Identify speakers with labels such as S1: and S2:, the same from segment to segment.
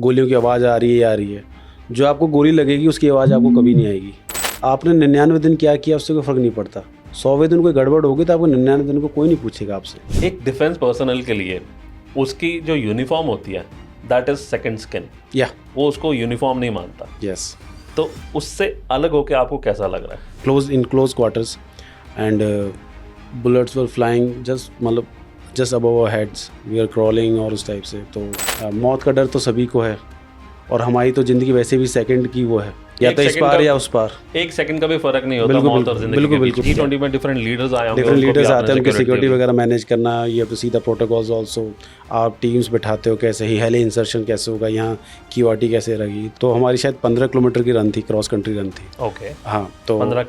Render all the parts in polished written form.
S1: गोलियों की आवाज़ आ रही है या आ रही है, जो आपको गोली लगेगी उसकी आवाज़ आपको कभी नहीं आएगी। आपने 99 दिन क्या किया उससे कोई फ़र्क नहीं पड़ता। 100वें दिन कोई गड़बड़ होगी तो आपको 99 दिन को कोई नहीं पूछेगा आपसे।
S2: एक डिफेंस पर्सनल के लिए उसकी जो यूनिफॉर्म होती है दैट इज सेकंड स्किन,
S1: या
S2: वो उसको यूनिफॉर्म नहीं मानता।
S1: यस,
S2: तो उससे अलग होके आपको कैसा लग रहा है?
S1: Close quarters and bullets were flying just above our heads, we are crawling और उस टाइप से। तो मौत का डर तो सभी को है, और हमारी तो ज़िंदगी वैसे भी सेकंड की वो है, या तो इस पार या उस पार।
S2: एक सेकंड का भी फर्क नहीं होता
S1: बिल्कुल,
S2: मौत और जिंदगी के बीच।
S1: बिल्कुल।
S2: G20 में डिफरेंट लीडर्स आए होंगे,
S1: डिफरेंट
S2: उनको भी
S1: लीडर्स
S2: आपने
S1: आते हैं, उनकी सिक्योरिटी
S2: दी।
S1: वगैरह मैनेज करना, ये तो सीधा प्रोटोकॉल्स ऑल्सो। आप टीम्स बैठाते हो कैसे, ही हेली इंसर्शन कैसे होगा, यहाँ QRT कैसे रहेगी। तो हमारी शायद 15 किलोमीटर की रन थी, क्रॉस कंट्री रन थी।
S2: ओके,
S1: हाँ, तो
S2: 15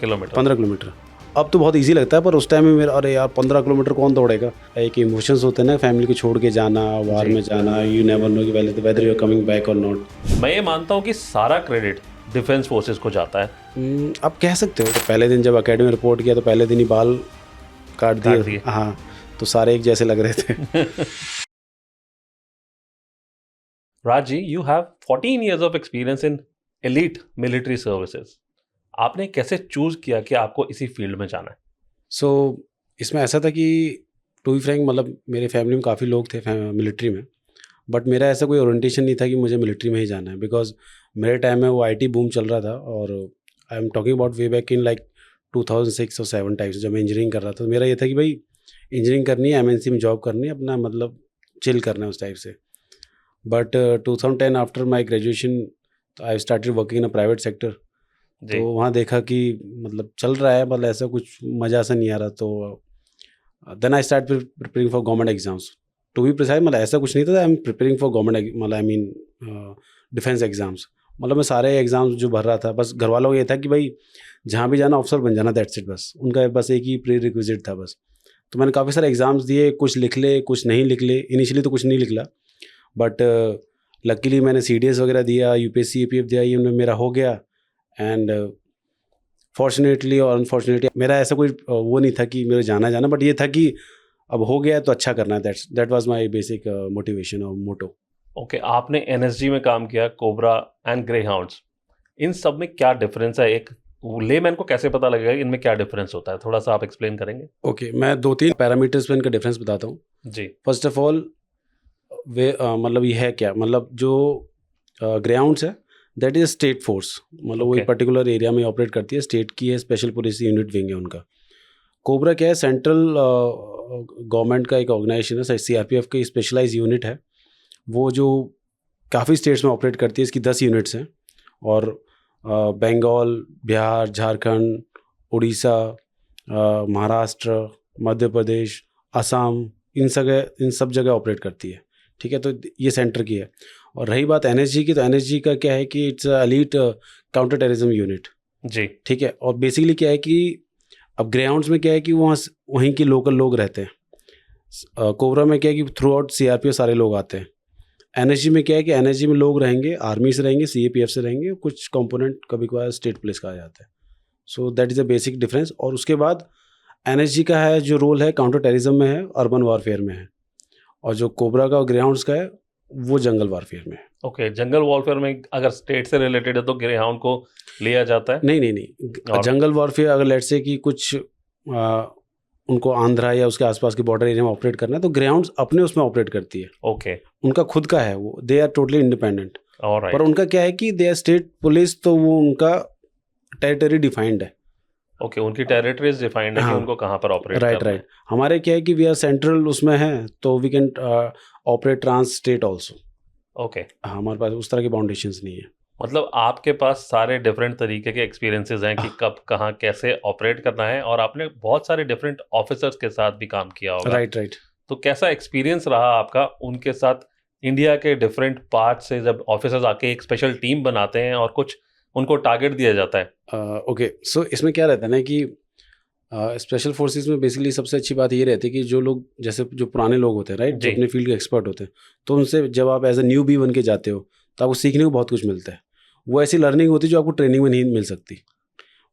S1: किलोमीटर। अब तो बहुत इजी लगता है, पर उस टाइम में मेरा अरे यार 15 किलोमीटर कौन दौड़ेगा। एक इमोशंस होते हैं ना, फैमिली को छोड़ के जाना, वार में जाना, you never know whether you are coming back और नॉट।
S2: मैं ये मानता हूँ कि सारा क्रेडिट डिफेंस फोर्सेस को जाता है।
S1: आप कह सकते हो। तो पहले दिन जब अकेडमी रिपोर्ट किया तो पहले दिन ही बाल काट दिए। हाँ, तो सारे एक जैसे लग रहे थे।
S2: Raj ji, you have 14 years of experience in elite military services. आपने कैसे चूज किया कि आपको इसी फील्ड में जाना है?
S1: सो इसमें ऐसा था कि टू बी फ्रैंक, मेरे फैमिली में काफ़ी लोग थे मिलिट्री में, बट मेरा ऐसा कोई ओरिएंटेशन नहीं था कि मुझे मिलिट्री में ही जाना है। बिकॉज मेरे टाइम में वो IT बूम चल रहा था, और I am talking about way back in like 2006 और 7 टाइप्स, जब मैं इंजीनियरिंग कर रहा था। तो मेरा ये था कि भाई इंजीनियरिंग करनी है, MNC में जॉब करनी है, अपना चिल करना है उस टाइप से। But 2010 after my graduation I started working in a private sector. तो वहाँ देखा कि चल रहा है, ऐसा कुछ मज़ा सा नहीं आ रहा। तो then I start preparing for government exams. To be precise, ऐसा कुछ नहीं था, I am preparing for government, I mean defence exams. मैं सारे एग्जाम्स जो भर रहा था, बस घर वालों को ये था कि भाई जहाँ भी जाना ऑफिसर बन जाना, दैट्स इट। बस उनका बस एक ही प्री रिक्विजिट था बस। तो मैंने काफ़ी सारे एग्जाम्स दिए, कुछ लिख ले कुछ नहीं लिख ले। इनिशियली तो कुछ नहीं निकला, बट लकीली मैंने CDS वगैरह दिया, UPSC APF दिया, ये मेरा हो गया। एंड फॉर्चुनेटली और अनफॉर्चुनेटली मेरा ऐसा कोई वो नहीं था कि मेरे जाना, बट ये था कि अब हो गया तो अच्छा करना है। That was my basic motivation और मोटो।
S2: ओके, आपने NSG में काम किया, कोबरा एंड ग्रेहाउंड्स, इन सब में क्या डिफरेंस है? एक लेमैन को कैसे पता लगेगा कि इनमें क्या डिफरेंस होता है? थोड़ा सा आप एक्सप्लेन करेंगे?
S1: ओके, मैं 2-3 पैरामीटर्स पे इनका डिफरेंस बताता हूँ
S2: जी।
S1: फर्स्ट ऑफ ऑल, वे ये है क्या, जो ग्राउंड्स है दैट इज स्टेट फोर्स, वो एक पर्टिकुलर एरिया में ऑपरेट करती है, स्टेट की है, स्पेशल पुलिस यूनिट विंग है उनका। कोबरा क्या है, सेंट्रल गवर्नमेंट का एक ऑर्गेनाइजेशन है, CRPF की स्पेशलाइज यूनिट है, वो जो काफ़ी स्टेट्स में ऑपरेट करती है। इसकी 10 यूनिट्स हैं, और बंगाल, बिहार, झारखंड, उड़ीसा, महाराष्ट्र, मध्य प्रदेश, असम, इन सब जगह ऑपरेट करती है। ठीक है, तो ये सेंटर की है। और रही बात NSG की, तो NSG का क्या है कि it's elite counter terrorism unit.
S2: जी।
S1: ठीक है, और बेसिकली क्या है कि अब ग्राउंड्स में क्या है कि वहीं के लोकल लोग रहते हैं। कोबरा में क्या है कि थ्रू आउट CRPF सारे लोग आते हैं। NSG में क्या है कि NSG में लोग रहेंगे, आर्मी से रहेंगे, CAPF से रहेंगे, कुछ कंपोनेंट कभी कभार स्टेट पुलिस का आ जाता है। So that is a basic difference. और उसके बाद NSG का है जो रोल है, काउंटर टेररिज्म में है, अर्बन वॉरफेयर में है। और जो कोबरा का और ग्रेहाउंड्स का है वो जंगल वॉरफेयर में है।
S2: ओके, जंगल वॉरफेयर में अगर स्टेट से रिलेटेड है तो ग्रेहाउंड को लिया जाता है?
S1: नहीं। जंगल वॉरफेयर अगर लेट्स से कि कुछ उनको आंध्रा या उसके आसपास के बॉर्डर एरिया में ऑपरेट करना है, तो ग्राउंड्स अपने उसमें ऑपरेट करती है।
S2: ओके,
S1: उनका खुद का है, वो they are totally independent.
S2: All right.
S1: पर उनका क्या है कि दे आर स्टेट पुलिस, तो वो उनका टेरिटरी डिफाइंड है।
S2: ओके, उनकी टेरिटरीज डिफाइंड है कि उनको कहाँ पर ऑपरेट करना है।
S1: राइट। हमारे क्या है कि वी आर सेंट्रल उसमें है, तो we can operate trans state also.
S2: Okay,
S1: हमारे पास उस तरह की बाउंडेशंस नहीं है।
S2: आपके पास सारे डिफरेंट तरीके के एक्सपीरियंसेस हैं कि कब कहाँ कैसे ऑपरेट करना है, और आपने बहुत सारे डिफरेंट ऑफिसर्स के साथ भी काम किया होगा।
S1: राइट।
S2: तो कैसा एक्सपीरियंस रहा आपका उनके साथ? इंडिया के डिफरेंट पार्ट से जब ऑफिसर्स आके एक स्पेशल टीम बनाते हैं और कुछ उनको टारगेट दिया जाता है।
S1: ओके, सो इसमें क्या रहता है ना कि स्पेशल फोर्सेस में बेसिकली सबसे अच्छी बात ये रहती है कि जो लोग, जैसे जो पुराने लोग होते हैं, राइट, जो अपने फील्ड के एक्सपर्ट होते हैं, तो उनसे जब आप एज अ न्यू बी बन के जाते हो तो आपको सीखने को बहुत कुछ मिलता है। वो ऐसी लर्निंग होती है जो आपको ट्रेनिंग में नहीं मिल सकती,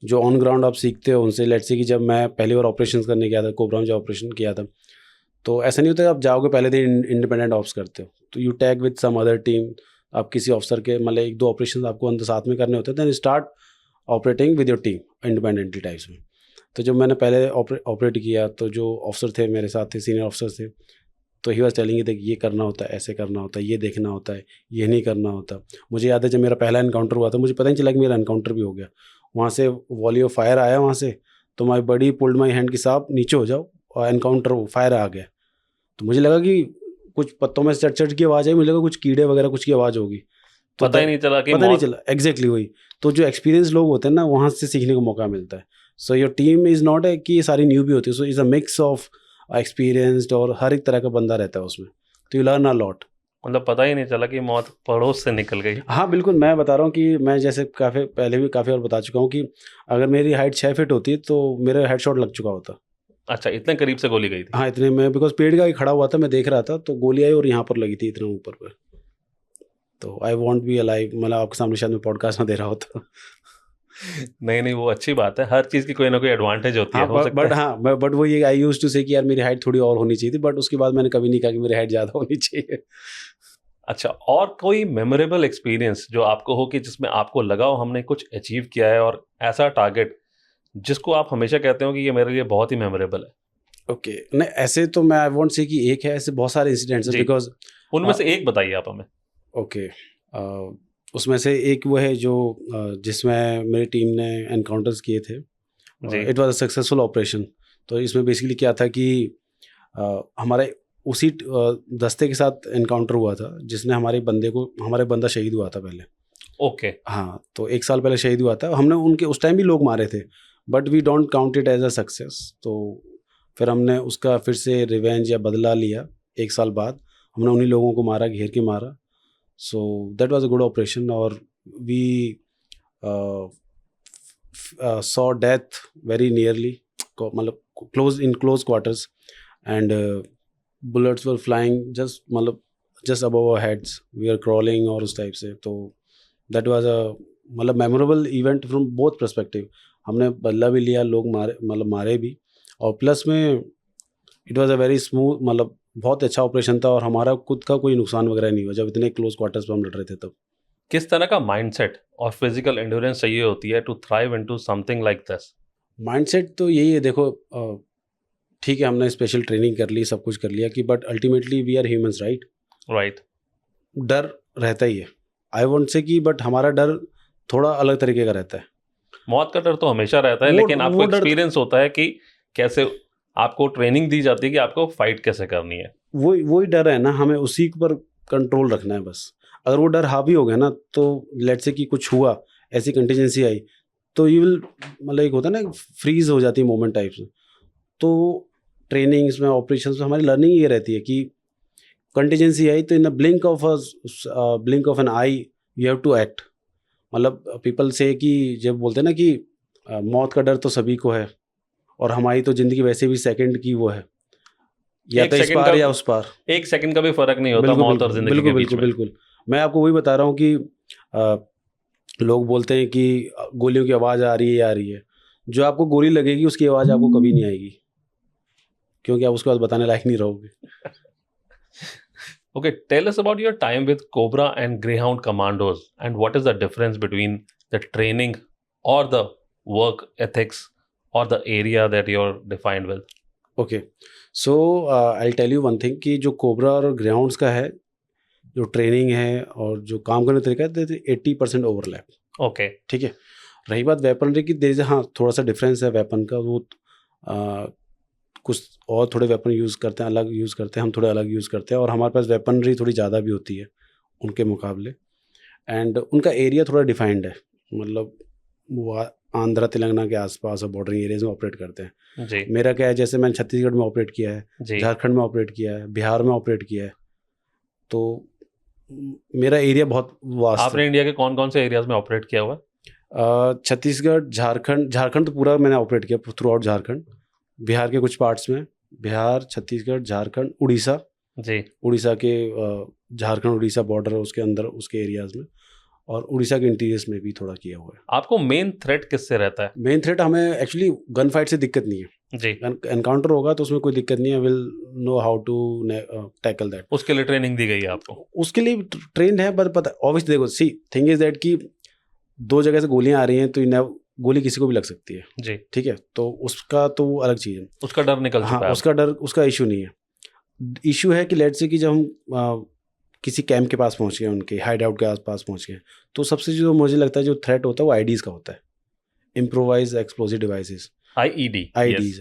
S1: जो ऑन ग्राउंड आप सीखते हो उनसे। लेट्स से कि जब मैं पहली बार ऑपरेशन करने गया था, कोबरा में जो ऑपरेशन किया था, तो ऐसा नहीं होता कि आप जाओगे पहले दिन इंडिपेंडेंट ऑप्स करते हो, तो you tag with some other team, आप किसी ऑफिसर के मतलब 1-2 ऑपरेशन आपको अंदर साथ में करने होते हैं, then start operating with your team independently types में। तो जब मैंने पहले ऑपरेट किया तो जो ऑफिसर थे मेरे साथ थे, सीनियर ऑफिसर थे, तो ही वाज टेलिंग देख ये करना होता है, ऐसे करना होता है, ये देखना होता है, ये नहीं करना होता। मुझे याद है जब मेरा पहला एनकाउंटर हुआ था, मुझे पता नहीं चला कि मेरा एनकाउंटर भी हो गया। वहाँ से वॉली ऑफ फायर आया वहाँ से, तो माई बडी पुल्ड माई हैंड कि साहब नीचे हो जाओ, और एनकाउंटर फायर आ गया। तो मुझे लगा कि कुछ पत्तों में चट चट की आवाज़ आई, मुझे लगा कुछ कीड़े वगैरह कुछ की आवाज़ होगी, तो
S2: पता ही नहीं चला कि
S1: पता नहीं चला एग्जैक्टली वही। तो जो एक्सपीरियंस लोग होते हैं ना, वहाँ से सीखने को मौका मिलता है। So your team is not है कि ये सारी न्यू भी होती है, so is a mix of experienced और हर एक तरह का बंदा रहता है उसमें, तो यू लर्न अ लॉट।
S2: मतलब पता ही नहीं चला कि मौत पड़ोस से निकल गई।
S1: हाँ बिल्कुल, मैं बता रहा हूँ कि मैं जैसे काफ़ी पहले भी काफ़ी और बता चुका हूँ कि अगर मेरी हाइट 6 फीट होती तो मेरा हेडशॉट लग चुका होता।
S2: अच्छा, इतने करीब से गोली गई थी?
S1: हाँ इतने में, बिकॉज पेड़ का ही खड़ा हुआ था, मैं देख रहा था, तो गोली आई और यहाँ पर लगी थी इतना ऊपर पर। तो आई वॉन्ट बी अलाइव, मतलब आपके सामने शायद मैं पॉडकास्ट में दे रहा होता।
S2: नहीं, वो अच्छी बात है, हर चीज़ की कोई ना कोई एडवांटेज होती है,
S1: हाँ
S2: हो सकता
S1: बट
S2: है।
S1: हाँ बट वो ये आई यूज्ड टू से कि यार मेरी हाइट थोड़ी और होनी चाहिए थी, बट उसके बाद मैंने कभी नहीं कहा कि मेरी हाइट ज़्यादा होनी चाहिए।
S2: अच्छा, और कोई मेमोरेबल एक्सपीरियंस जो आपको हो कि जिसमें आपको लगा हो हमने कुछ अचीव किया है, और ऐसा टारगेट जिसको आप हमेशा कहते हो कि ये मेरे लिए बहुत ही मेमोरेबल है?
S1: ओके, नहीं ऐसे तो मैं आई वॉन्ट से कि एक है, ऐसे बहुत सारे इंसिडेंट्स हैं
S2: जी।
S1: बिकॉज
S2: उनमें से एक बताइए आप हमें।
S1: ओके, उसमें से एक वो है जो जिसमें मेरी टीम ने एनकाउंटर्स किए थे।
S2: जी।
S1: It was a successful operation. तो इसमें बेसिकली क्या था कि हमारे उसी दस्ते के साथ एनकाउंटर हुआ था जिसने हमारे बंदा शहीद हुआ था पहले।
S2: ओके।
S1: हाँ, तो 1 साल पहले शहीद हुआ था। हमने उनके उस टाइम भी लोग मारे थे, but we don't count it as a success. तो फिर हमने उसका फिर से रिवेंज या बदला लिया। 1 साल बाद हमने उन्हीं लोगों को मारा, घेर के मारा। So that was a good operation, और we saw death very nearly, मतलब close quarters, and bullets were flying just above our heads, we are crawling और उस टाइप से। तो दैट वाज अ मतलब memorable event from both perspective. हमने बदला भी लिया, लोग मारे भी, और प्लस में it was a very smooth, मतलब बहुत अच्छा ऑपरेशन था, और हमारा खुद का कोई नुकसान वगैरह नहीं हुआ जब इतने क्लोज क्वार्टर्स पे हम लड़ रहे थे तब।
S2: किस तरह का माइंडसेट और फिजिकल एंड्योरेंस चाहिए होती है to thrive into something like this?
S1: Mindset तो यही है, देखो ठीक है हमने स्पेशल ट्रेनिंग कर ली, सब कुछ कर लिया कि, but ultimately we are humans, right?
S2: Right.
S1: डर रहता ही है, आई वोंट से कि, बट हमारा डर थोड़ा अलग तरीके का रहता है।
S2: मौत का डर तो हमेशा रहता है,
S1: वो
S2: लेकिन आपको
S1: वो डर
S2: एक्सपीरियंस होता है कि कैसे आपको ट्रेनिंग दी जाती है कि आपको फाइट कैसे करनी है।
S1: वही डर है ना, हमें उसी पर कंट्रोल रखना है बस। अगर वो डर हावी हो गया ना, तो लेट्स से कि कुछ हुआ, ऐसी कंटीजेंसी आई, तो यू विल, मतलब एक होता है ना, फ्रीज हो जाती है मोमेंट टाइप से। तो ट्रेनिंग्स में, ऑपरेशंस में हमारी लर्निंग ये रहती है कि कंटीजेंसी आई तो in the blink of an eye you have to act. मतलब पीपल से कि जब बोलते हैं ना कि मौत का डर तो सभी को है, और हमारी तो ज़िंदगी वैसे भी सेकंड की वो है, या
S2: एक
S1: तो इस
S2: सेकंड
S1: पार
S2: का
S1: या उस पार।
S2: एक सेकंड का भी फर्क नहीं होता
S1: बिल्कुल
S2: मौत और
S1: बिल्कुल
S2: जिंदगी
S1: बिल्कुल
S2: के बीच
S1: बिल्कुल
S2: में।
S1: बिल्कुल। मैं आपको वही बता रहा हूँ कि लोग बोलते हैं कि गोलियों की आवाज़ आ रही है, आ रही है। जो आपको गोली लगेगी उसकी आवाज़ आपको कभी नहीं आएगी, क्योंकि आप उसके बाद बताने लायक नहीं रहोगे।
S2: Okay, tell us about your time with Cobra and Greyhound Commandos, and what is the difference between the training or the work ethics or the area that you're defined with?
S1: Okay, so I tell you one thing कि जो cobra और greyhounds का है, जो training है और जो काम करने का तरीका है, 80% ओवरलैप।
S2: Okay.
S1: ठीक है, रही बात वेपनरी की, देर हाँ थोड़ा सा डिफरेंस है वेपन का। वो कुछ और थोड़े वेपन यूज़ करते हैं, अलग यूज़ करते हैं, हम थोड़े अलग यूज़ करते हैं, और हमारे पास वेपनरी थोड़ी ज़्यादा भी होती है उनके मुकाबले। एंड उनका एरिया थोड़ा डिफाइंड है, मतलब वो आंध्रा तेलंगाना के आसपास और बॉर्डरिंग एरियाज में ऑपरेट करते हैं।
S2: जी।
S1: मेरा क्या है, जैसे मैंने छत्तीसगढ़ में ऑपरेट किया है,
S2: जी।
S1: झारखंड में ऑपरेट किया है, बिहार में ऑपरेट किया है, तो मेरा एरिया बहुत वास्ट है।
S2: आपने इंडिया के कौन कौन से एरियाज में ऑपरेट किया हुआ?
S1: छत्तीसगढ़, झारखंड तो पूरा मैंने ऑपरेट किया थ्रू आउट झारखंड, बिहार के कुछ पार्ट्स में, बिहार, छत्तीसगढ़, झारखंड, उड़ीसा।
S2: जी।
S1: उड़ीसा के झारखंड उड़ीसा बॉर्डर उसके अंदर उसके एरियाज़ में, और उड़ीसा के इंटीरियर्स में भी थोड़ा किया हुआ है।
S2: आपको मेन थ्रेट किससे रहता है?
S1: मेन थ्रेट हमें एक्चुअली गन फाइट से दिक्कत नहीं है
S2: जी,
S1: एनकाउंटर होगा तो उसमें कोई दिक्कत नहीं है, will know how to tackle that.
S2: उसके लिए ट्रेनिंग दी गई है आपको?
S1: उसके लिए ट्रेंड है, पर पता ऑब्वियसली देखो सी थिंग इज दैट कि दो जगह से गोलियां आ रही हैं तो गोली किसी को भी लग सकती है
S2: जी,
S1: ठीक है, तो उसका तो वो अलग चीज़ है।
S2: उसका डर निकल चुका
S1: हाँ
S2: है।
S1: उसका डर उसका इशू नहीं है। इशू है कि लेट से कि जब हम किसी कैंप के पास पहुंच गए, उनके हाइड आउट के आसपास पहुंच गए, तो सबसे जो मुझे लगता है जो थ्रेट होता है वो आईडीज़ का होता है, इम्प्रोवाइज एक्सप्लोजिव डिवाइसेस,
S2: आईईडी।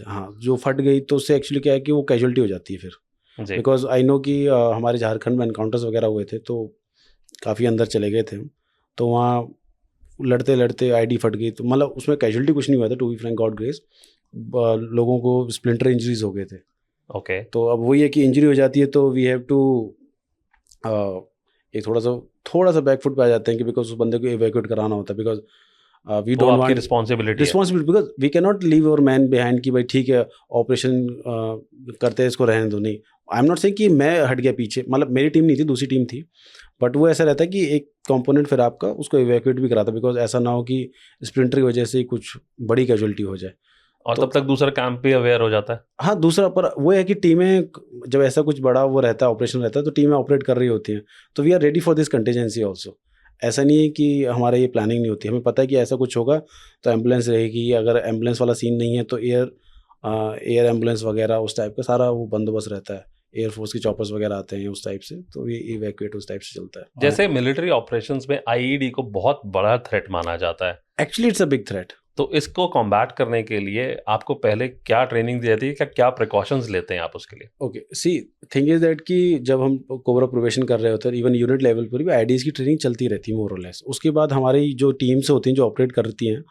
S1: हाँ जो फट गई तो उससे एक्चुअली क्या है कि वो कैजुअलिटी हो जाती है फिर।
S2: जी,
S1: बिकॉज आई नो कि हमारे झारखंड में एनकाउंटर्स वगैरह हुए थे तो काफ़ी अंदर चले गए थे, तो वहाँ लड़ते लड़ते आईडी फट गई, तो मतलब उसमें कैजुअलिटी कुछ नहीं हुआ था to be frank, God grace. लोगों को स्प्लिंटर इंजरीज हो गए थे।
S2: ओके,
S1: तो अब वही है कि इंजरी हो जाती है तो वी हैव टू एक थोड़ा सा बैकफुट पे आ जाते हैं कि बिकॉज उस बंदे को इवैक्यूएट कराना होता है, बिकॉज वी
S2: वो
S1: डोंट
S2: आपकी
S1: want
S2: responsibility
S1: because we can not leave our man behind कि भाई ठीक है ऑपरेशन करते हैं इसको रहने दो, नहीं। आई एम नॉट सेइंग कि मैं हट गया पीछे, मतलब मेरी टीम नहीं थी, दूसरी टीम थी, बट वो ऐसा रहता है कि एक कंपोनेंट फिर आपका उसको इवैक्यूएट भी कराता, बिकॉज ऐसा ना हो कि स्प्लिंटर की वजह से कुछ बड़ी कैजुअलिटी हो जाए।
S2: और
S1: तो
S2: तब तक दूसरा कैंप भी अवेयर हो जाता है।
S1: हाँ दूसरा, पर वो है कि टीमें जब ऐसा कुछ बड़ा वो रहता है, ऑपरेशन रहता है, तो टीमें ऑपरेट कर रही होती हैं, तो we are ready for this contingency also. ऐसा नहीं है कि हमारा ये प्लानिंग नहीं होती, हमें पता है कि ऐसा कुछ होगा तो एम्बुलेंस रहेगी, अगर एम्बुलेंस वाला सीन नहीं है तो एयर एम्बुलेंस वगैरह उस टाइप का सारा वो बंदोबस्त रहता है, एयरफोर्स के चॉपर्स वगैरह आते हैं उस टाइप से, तो ये इवैक्यूएट उस टाइप से चलता है।
S2: जैसे मिलिट्री ऑपरेशंस में आईईडी को बहुत बड़ा थ्रेट माना जाता है,
S1: actually it's a big threat.
S2: तो इसको कॉम्बैट करने के लिए आपको पहले क्या ट्रेनिंग दी जाती है, क्या प्रिकॉशंस लेते हैं आप उसके लिए?
S1: Okay see thing is that कि जब हम कोबरा प्रोबेशन कर रहे होते हैं, इवन यूनिट लेवल पर भी आईडीज़ की ट्रेनिंग चलती रहती है मोर और लेस। उसके बाद हमारी जो टीम्स होती हैं जो ऑपरेट करती हैं,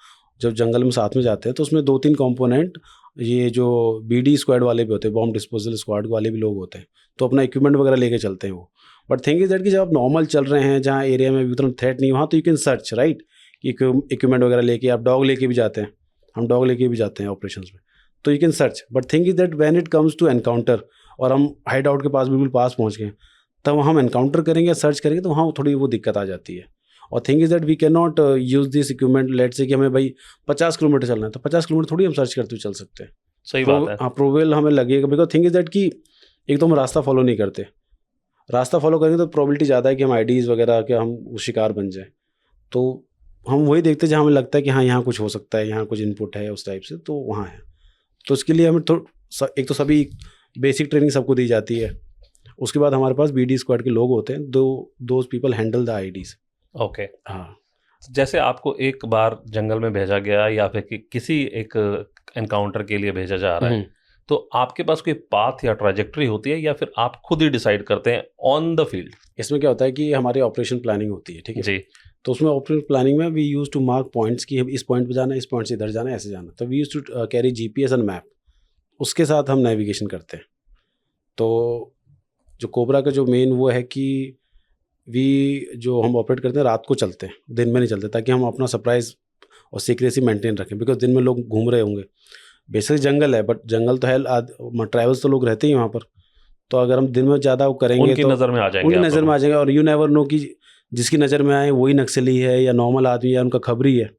S1: जब जंगल में साथ में जाते हैं तो उसमें 2-3 कंपोनेंट ये जो बीडी स्क्वाड वाले भी होते हैं, बॉम्ब डिस्पोजल स्क्वाड वाले भी लोग होते हैं, तो अपना इक्विपमेंट वगैरह लेके चलते हैं वो। बट थिंग इज दैट कि जब आप नॉर्मल चल रहे हैं जहाँ एरिया में उतना थ्रेट नहीं, वहाँ तो यू कैन सर्च राइट, कि इक्विपमेंट वगैरह लेके आप डॉग लेके भी जाते हैं, हम डॉग लेके भी जाते हैं ऑपरेशंस में, तो you can search. But thing is that when it comes to encounter और हम हाइड आउट के पास बिल्कुल पास पहुंच गए, तब हम एनकाउंटर करेंगे, सर्च करेंगे, तो वहाँ थोड़ी वो दिक्कत आ जाती है। और thing is that we can not use this equipment, let's say कि हमें भाई 50 किलोमीटर चलना है, तो 50 किलोमीटर थोड़ी हम सर्च करते हुए चल सकते हैं।
S2: सही बात है।
S1: हाँ प्रोबेबल हमें लगेगा, बिकॉज थिंग इज दैट कि एक तो हम रास्ता फॉलो नहीं करते, रास्ता फॉलो करेंगे तो प्रोबेबिलिटी ज़्यादा है कि हम आईडीज़ वगैरह के हम शिकार बन जाए, तो हम वही देखते हैं जहाँ हमें लगता है कि हाँ यहाँ कुछ हो सकता है, यहाँ कुछ इनपुट है उस टाइप से, तो वहाँ है। तो उसके लिए हमें एक तो सभी बेसिक ट्रेनिंग सबको दी जाती है, उसके बाद हमारे पास बीडी स्क्वाड के लोग होते हैं, those people handle the IDs.
S2: Okay,
S1: हाँ
S2: जैसे आपको एक बार जंगल में भेजा गया या फिर किसी एक एनकाउंटर के लिए भेजा जा रहा है, तो आपके पास कोई पाथ या ट्रैजेक्टरी होती है या फिर आप खुद ही डिसाइड करते हैं ऑन द फील्ड?
S1: इसमें क्या होता है कि हमारी ऑपरेशन प्लानिंग होती है, ठीक है
S2: जी,
S1: तो उसमें ऑपरेशन प्लानिंग में we use to mark points कि इस पॉइंट पे जाना है, इस पॉइंट से इधर जाना है, ऐसे जाना, तो we use to carry GPS and map, उसके साथ हम नेविगेशन करते हैं। तो जो कोबरा का जो मेन वो है कि जो हम ऑपरेट करते हैं रात को चलते हैं, दिन में नहीं चलते, ताकि हम अपना सरप्राइज और सीक्रेसी मेंटेन रखें, बिकॉज दिन में लोग घूम रहे होंगे, बेसिकली जंगल है, बट जंगल तो है, ट्रैवल्स तो लोग रहते ही वहाँ पर, तो अगर हम दिन में ज़्यादा वो करेंगे
S2: उनकी
S1: तो
S2: नज़र में आ जाएंगे,
S1: उनकी
S2: आप
S1: नज़र
S2: लोग।
S1: में आ जाएंगे, और यू नेवर नो कि जिसकी नज़र में आए वही नक्सली है या नॉर्मल आदमी है या उनका खबरी है,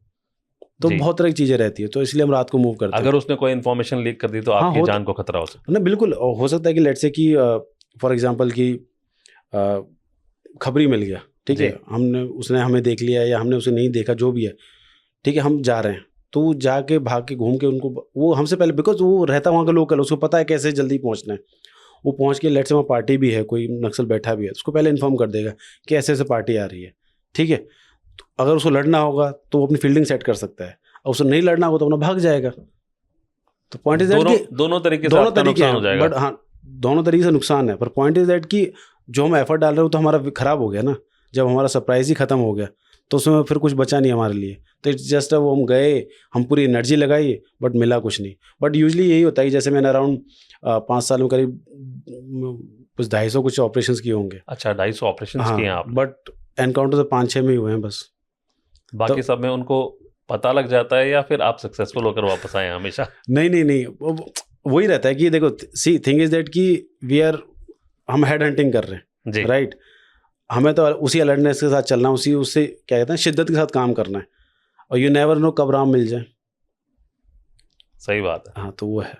S1: तो
S2: जी।
S1: बहुत तरह की चीज़ें रहती है, तो इसलिए हम रात को मूव करते हैं।
S2: अगर उसने कोई इन्फॉर्मेशन लीक कर दी तो
S1: हाँ,
S2: आपकी
S1: होता-
S2: जान को खतरा हो सकता
S1: ना बिल्कुल हो सकता है कि लेट से कि फॉर एग्जांपल कि खबरी मिल गया, ठीक है,
S2: जी।
S1: उसने हमें देख लिया या हमने उसे नहीं देखा, जो भी है, ठीक है, हम जा रहे हैं, तो वो जाके भाग के घूम के उनको, वो हमसे पहले, बिकॉज वो रहता वहाँ का लोकल, उसको पता है कैसे जल्दी पहुँचना है, वो पहुँच के लेट से वहाँ पार्टी भी है, कोई नक्सल बैठा भी है, उसको पहले इन्फॉर्म कर देगा कि ऐसे ऐसे पार्टी आ रही है, ठीक है, तो अगर उसको लड़ना होगा तो वो अपनी फील्डिंग सेट कर सकता है, और उसको नहीं लड़ना होगा तो अपना भाग जाएगा। तो पॉइंट इज दैट कि
S2: दोनों तरीके से
S1: दोनों
S2: आपका
S1: तरीके
S2: नुकसान हो
S1: हैं,
S2: जाएगा।
S1: बट हाँ दोनों तरीके से नुकसान है, पर पॉइंट इज दैट कि जो हम एफर्ट डाल रहे हो तो हमारा खराब हो गया ना, जब हमारा सरप्राइज ही खत्म हो गया तो उसमें फिर कुछ बचा नहीं हमारे लिए, तो इट्स जस्ट वो हम गए, हम पूरी एनर्जी लगाई बट मिला कुछ नहीं। बट यूजली यही होता है कि जैसे मैंने अराउंड 5 साल में करीब कुछ 250 कुछ ऑपरेशंस किए होंगे।
S2: अच्छा, 250 ऑपरेशंस किए हैं आप,
S1: बट एनकाउंटर तो 5-6 में ही हुए हैं बस।
S2: बाकी सब में उनको पता लग जाता है या फिर आप सक्सेसफुल होकर वापस आए हैं हमेशा?
S1: नहीं वही रहता है कि देखो सी थिंग इज दैट कि हम हेड हंटिंग कर रहे हैं,
S2: जी,
S1: राइट, हमें तो उसी अलर्टनेस के साथ चलना, उससे क्या कहते हैं, शिद्दत के साथ काम करना है, और यू नेवर नो कब राम मिल जाए।
S2: सही बात है।
S1: हाँ, तो वो है।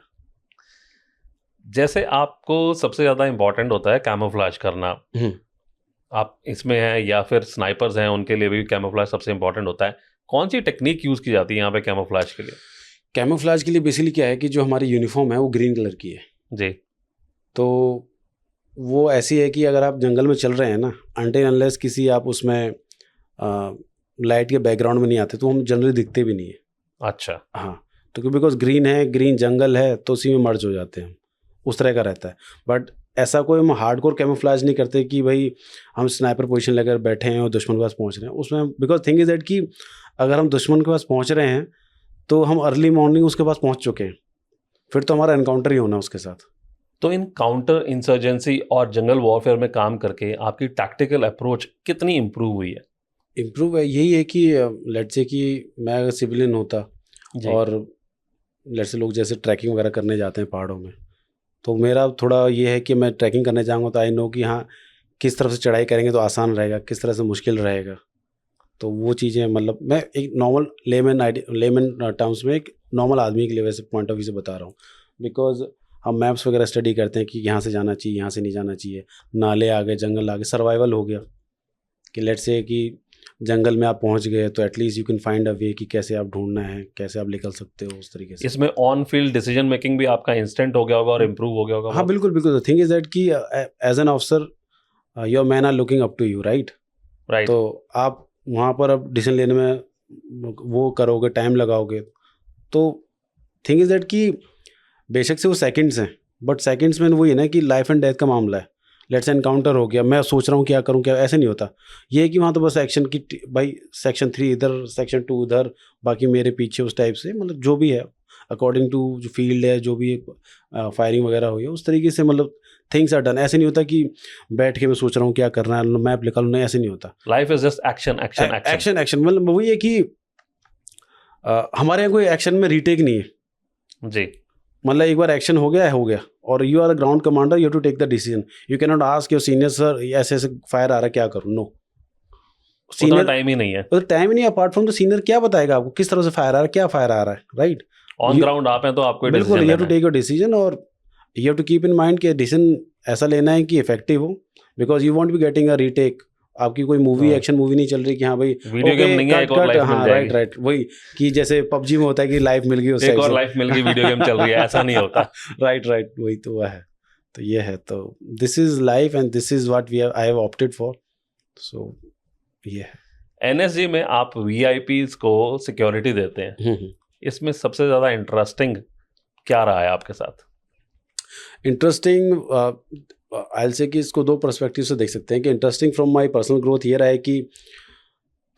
S2: जैसे आपको सबसे ज़्यादा इम्पोर्टेंट होता है कैमोफ्लेज करना, आप इसमें हैं या फिर स्नाइपर्स हैं, उनके लिए भी कैमोफ्लेज सबसे इम्पोर्टेंट होता है। कौन सी टेक्निक यूज़ की जाती है यहाँ पे कैमोफ्लेज के लिए?
S1: कैमोफ्लेज के लिए बेसिकली क्या है कि जो हमारी यूनिफॉर्म है वो ग्रीन कलर की है
S2: जी।
S1: तो वो ऐसी है कि अगर आप जंगल में चल रहे हैं ना, अनटिल अनलेस किसी आप उसमें लाइट के बैकग्राउंड में नहीं आते तो हम जनरली दिखते भी नहीं है।
S2: अच्छा।
S1: हाँ, तो बिकॉज ग्रीन है, ग्रीन जंगल है, तो उसी में मर्ज हो जाते हैं, उस तरह का रहता है। बट ऐसा कोई हम हार्डकोर कैमोफ्लेज नहीं करते कि भाई हम स्नाइपर पोजीशन लेकर बैठे हैं और दुश्मन के पास पहुंच रहे हैं उसमें। बिकॉज थिंग इज दैट कि अगर हम दुश्मन के पास पहुंच रहे हैं तो हम अर्ली मॉर्निंग उसके पास पहुंच चुके हैं, फिर तो हमारा एनकाउंटर ही होना उसके साथ।
S2: तो इन काउंटर इंसर्जेंसी और जंगल वॉरफेयर में काम करके आपकी टैक्टिकल अप्रोच कितनी इम्प्रूव हुई है?
S1: इम्प्रूव है, यही है कि लेट्स से कि मैं अगर सिविलियन होता और लेट्स से लोग जैसे ट्रैकिंग वगैरह करने जाते हैं पहाड़ों में, तो मेरा थोड़ा ये है कि मैं ट्रैकिंग करने जाऊँगा तो आई नो कि हाँ किस तरफ से चढ़ाई करेंगे तो आसान रहेगा, किस तरह से मुश्किल रहेगा। तो वो चीज़ें मतलब मैं एक नॉर्मल लेमन टर्म्स में एक नॉर्मल आदमी के लिए वैसे पॉइंट ऑफ व्यू से बता रहा हूँ। बिकॉज हम मैप्स वगैरह स्टडी करते हैं कि यहाँ से जाना चाहिए, यहाँ से नहीं जाना चाहिए, नाले आ गए, जंगल आ गए, सर्वाइवल हो गया कि लेट्स से कि जंगल में आप पहुँच गए तो at least you can find a way कि कैसे आप ढूंढना है, कैसे आप निकल सकते हो, उस तरीके से।
S2: इसमें ऑन फील्ड डिसीजन मेकिंग भी आपका इंस्टेंट हो गया होगा और इम्प्रूव हो गया होगा।
S1: हाँ बिल्कुल बिल्कुल। थिंग इज दैट कि as an officer your man are looking up to you, right. तो आप वहाँ पर अब डिसीजन लेने में वो करोगे, टाइम लगाओगे, तो थिंग इज दैट कि बेशक से वो सेकंड्स हैं, बट सेकंड्स में वही है ना कि लाइफ एंड डेथ का मामला है। लेट्स एनकाउंटर हो गया, मैं सोच रहा हूँ क्या करूँ क्या, ऐसे नहीं होता। ये है कि वहाँ तो बस एक्शन की भाई सेक्शन 3 इधर, सेक्शन 2 उधर, बाकी मेरे पीछे, उस टाइप से मतलब जो भी है अकॉर्डिंग टू जो फील्ड है, जो भी फायरिंग वगैरह हुई है उस तरीके से मतलब थिंग्स आर डन। ऐसे नहीं होता कि बैठ के मैं सोच रहा हूँ क्या करना है, मैप निकालूँ, नहीं, ऐसे नहीं होता।
S2: Life is just action action
S1: action action. मतलब वही है कि हमारे यहाँ कोई एक्शन में रीटेक नहीं है
S2: जी।
S1: मतलब एक बार एक्शन हो गया और you are the ground commander, you have to take the decision. You can not ask your senior sir ऐसे ऐसे फायर आ रहा है क्या करूँ, नो।
S2: सीनियर टाइम ही नहीं है,
S1: तो टाइम ही नहीं। अपार्ट फ्रॉम द सीनियर क्या बताएगा आपको किस तरह से फायर आ रहा है, क्या फायर आ रहा है, राइट।
S2: ऑन ग्राउंड आप हैं तो आपको
S1: बिल्कुल you have to take your decision, और you have to keep in mind कि डिसीजन ऐसा लेना है कि इफेक्टिव हो, because you won't be getting a retake. आपकी कोई मूवी एक्शन मूवी नहीं चल रही कि हाँ भाई
S2: वीडियो गेम नहीं है, एक और लाइफ मिल जाएगी।
S1: राइट वही कि जैसे पबजी में होता है कि लाइफ मिल गई, उससे
S2: एक और लाइफ मिल गई, वीडियो गेम चल रही है, ऐसा नहीं होता।
S1: राइट वही तो है। तो ये है, तो this is life and this is what I have opted for. So ये है।
S2: एनएसजी में आप वीआईपीज को सिक्योरिटी देते हैं, इसमें सबसे ज्यादा इंटरेस्टिंग क्या रहा है आपके साथ?
S1: इंटरेस्टिंग आई विल से कि इसको दो पर्सपेक्टिव से देख सकते हैं कि interesting from my personal growth ये रहा है कि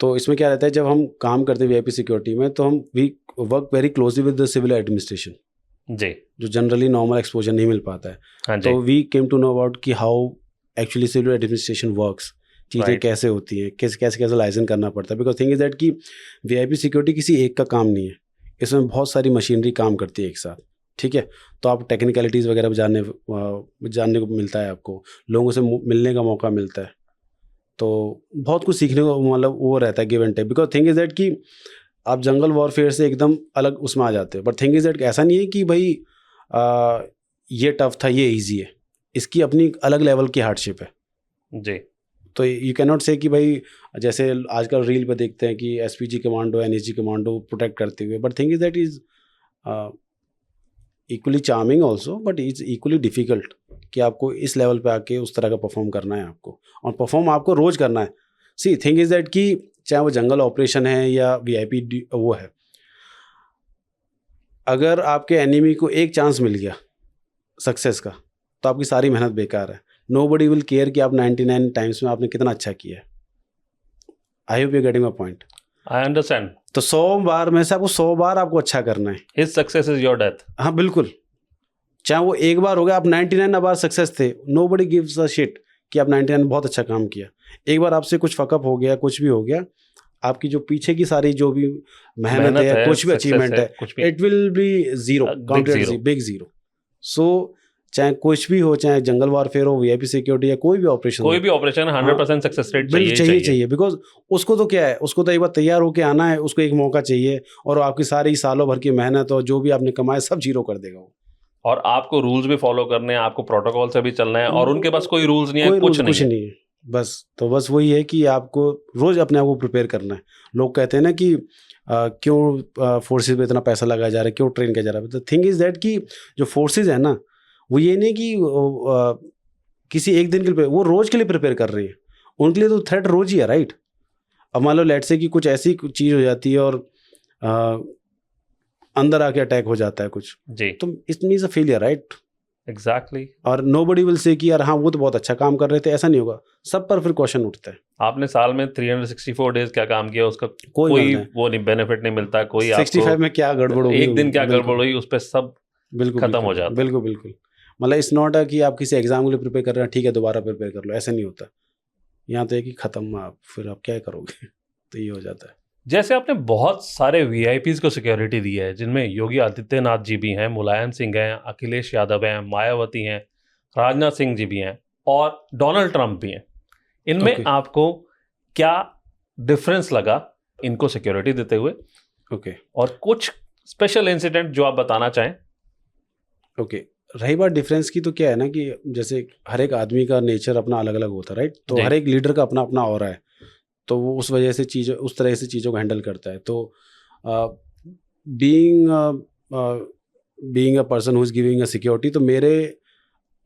S1: तो इसमें क्या रहता है जब हम काम करते हैं वीआईपी सिक्योरिटी में तो हम we work very closely with the civil administration
S2: जी,
S1: जो जनरली नॉर्मल एक्सपोजर नहीं मिल पाता है।
S2: हाँ जी।
S1: तो we came to know about कि how actually civil administration works, चीज़ें
S2: Right.
S1: कैसे होती हैं, कैसे लाइसेंस करना पड़ता है। बिकॉज थिंग इज दैट कि वीआईपी सिक्योरिटी किसी एक का काम नहीं है, इसमें बहुत सारी मशीनरी काम करती है एक साथ, ठीक है। तो आप टेक्निकलिटीज़ वगैरह जानने को मिलता है, आपको लोगों से मिलने का मौका मिलता है, तो बहुत कुछ सीखने को मतलब वो रहता है give and take. Because thing is that कि आप जंगल वॉरफेयर से एकदम अलग उसमें आ जाते हो, बट थिंग इज दैट ऐसा नहीं है कि भाई ये टफ था ये ईजी है, इसकी अपनी अलग लेवल की हार्डशिप है
S2: जी।
S1: तो यू कैन नॉट से कि भाई जैसे आजकल रील पे देखते हैं कि SPG commando, NSG commando protect करते हुए, but thing is that is equally charming also, but is equally difficult कि आपको इस लेवल पे आके उस तरह का परफॉर्म करना है आपको, और परफॉर्म आपको रोज़ करना है। सी थिंग इज दैट कि चाहे वो जंगल ऑपरेशन है या वीआईपी वो है, अगर आपके एनिमी को एक चांस मिल गया सक्सेस का तो आपकी सारी मेहनत बेकार है। नोबडी विल केयर कि आप 99 टाइम्स में आपने कितना अच्छा किया है। आई hope you getting my point.
S2: I understand.
S1: तो 100 बार में से आपको 100 बार आपको अच्छा करना है।
S2: His success is your death.
S1: हाँ बिल्कुल, चाहे वो एक बार हो गया, आप 99 बार सक्सेस थे, नोबडी गिव्स अ शिट कि आप 99 बहुत अच्छा काम किया। एक बार आपसे कुछ फकअप हो गया, कुछ भी हो गया, आपकी जो पीछे की सारी जो भी मेहनत है, कुछ भी अचीवमेंट है, it will be zero, big zero. So चाहे कुछ भी हो, चाहे जंगल वॉरफेयर हो, वीआईपी सिक्योरिटी या कोई भी ऑपरेशन
S2: कोई भी ऑपरेशन 100% सक्सेस रेट चाहिए।
S1: बिकॉज उसको तो क्या है, उसको तो एक बार तैयार होके आना है, उसको एक मौका चाहिए, और आपकी सारी सालों भर की मेहनत और जो भी आपने कमाया सब जीरो कर देगा वो।
S2: और आपको रूल्स भी फॉलो करने हैं, आपको प्रोटोकॉल से भी चलना है, और उनके पास कोई रूल्स नहीं है, कुछ नहीं है।
S1: बस तो बस वही है कि आपको रोज अपने आप को प्रिपेयर करना है। लोग कहते हैं ना कि क्यों फोर्सेस पे इतना पैसा लगाया जा रहा है, क्यों ट्रेन किया जा रहा है। द थिंग इज दैट कि जो फोर्सेस है ना, वो ये नहीं कि किसी एक दिन के लिए, वो रोज के लिए प्रिपेयर कर रही है। उनके लिए तो थ्रेट रोज ही है, राइट। अब मान लो लेट से कि कुछ ऐसी चीज हो जाती है और अंदर आके अटैक हो जाता है कुछ
S2: जी,
S1: तो it means a failure, right.
S2: Exactly.
S1: और नोबडी विल से कि यार हाँ वो तो बहुत अच्छा काम कर रहे थे, ऐसा नहीं होगा। सब पर फिर क्वेश्चन उठता है।
S2: आपने साल में 364 डेज क्या काम किया, उसका
S1: कोई
S2: वो नहीं, बेनिफिट नहीं मिलता, कोई
S1: 65 में क्या गड़बड़ होगी,
S2: एक दिन क्या गड़बड़ हुई, उस पर सब
S1: बिल्कुल
S2: खत्म हो जाता है।
S1: बिल्कुल बिल्कुल। मतलब इट्स नॉट है कि आप किसी एग्जाम के लिए प्रिपेयर कर रहे हैं, ठीक है दोबारा प्रिपेयर कर लो, ऐसा नहीं होता। यहाँ तो है कि खत्म, आप फिर आप क्या करोगे तो ये हो जाता है।
S2: जैसे आपने बहुत सारे वीआईपीज को सिक्योरिटी दी है, जिनमें योगी आदित्यनाथ जी भी हैं, मुलायम सिंह हैं, अखिलेश यादव हैं, मायावती हैं, राजनाथ सिंह जी भी हैं, और डोनाल्ड ट्रंप भी हैं। इनमें आपको क्या डिफरेंस लगा इनको सिक्योरिटी देते हुए? और कुछ स्पेशल इंसिडेंट जो आप बताना चाहें?
S1: रही बात डिफरेंस की, तो क्या है ना कि जैसे हर एक आदमी का नेचर अपना अलग अलग होता है, राइट। तो हर एक लीडर का अपना अपना ऑरा है, तो वो उस वजह से चीज़ उस तरह से चीज़ों को हैंडल करता है। तो being a person who is giving a security, तो मेरे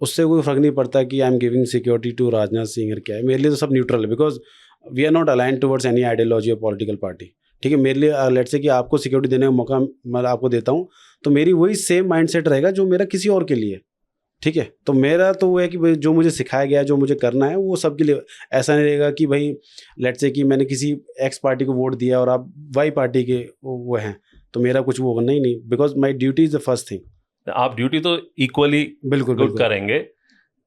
S1: उससे कोई फ़र्क नहीं पड़ता कि I am giving security to Rajnath Singh और क्या है। मेरे लिए तो सब न्यूट्रल है, because we are not align towards any ideology और पॉलिटिकल पार्टी। ठीक है, मेरे लिए लेट्स से कि आपको सिक्योरिटी देने का मौका मैं आपको देता हूँ, तो मेरी वही सेम माइंडसेट रहेगा जो मेरा किसी और के लिए। ठीक है, तो मेरा तो वो है कि जो मुझे सिखाया गया है, जो मुझे करना है वो सबके लिए। ऐसा नहीं रहेगा कि भाई लेट्स से कि मैंने किसी एक्स पार्टी को वोट दिया और आप वाई पार्टी के वो हैं, तो मेरा कुछ वो नहीं, because my duty is the first thing.
S2: आप ड्यूटी तो इक्वली
S1: बिल्कुल
S2: करेंगे।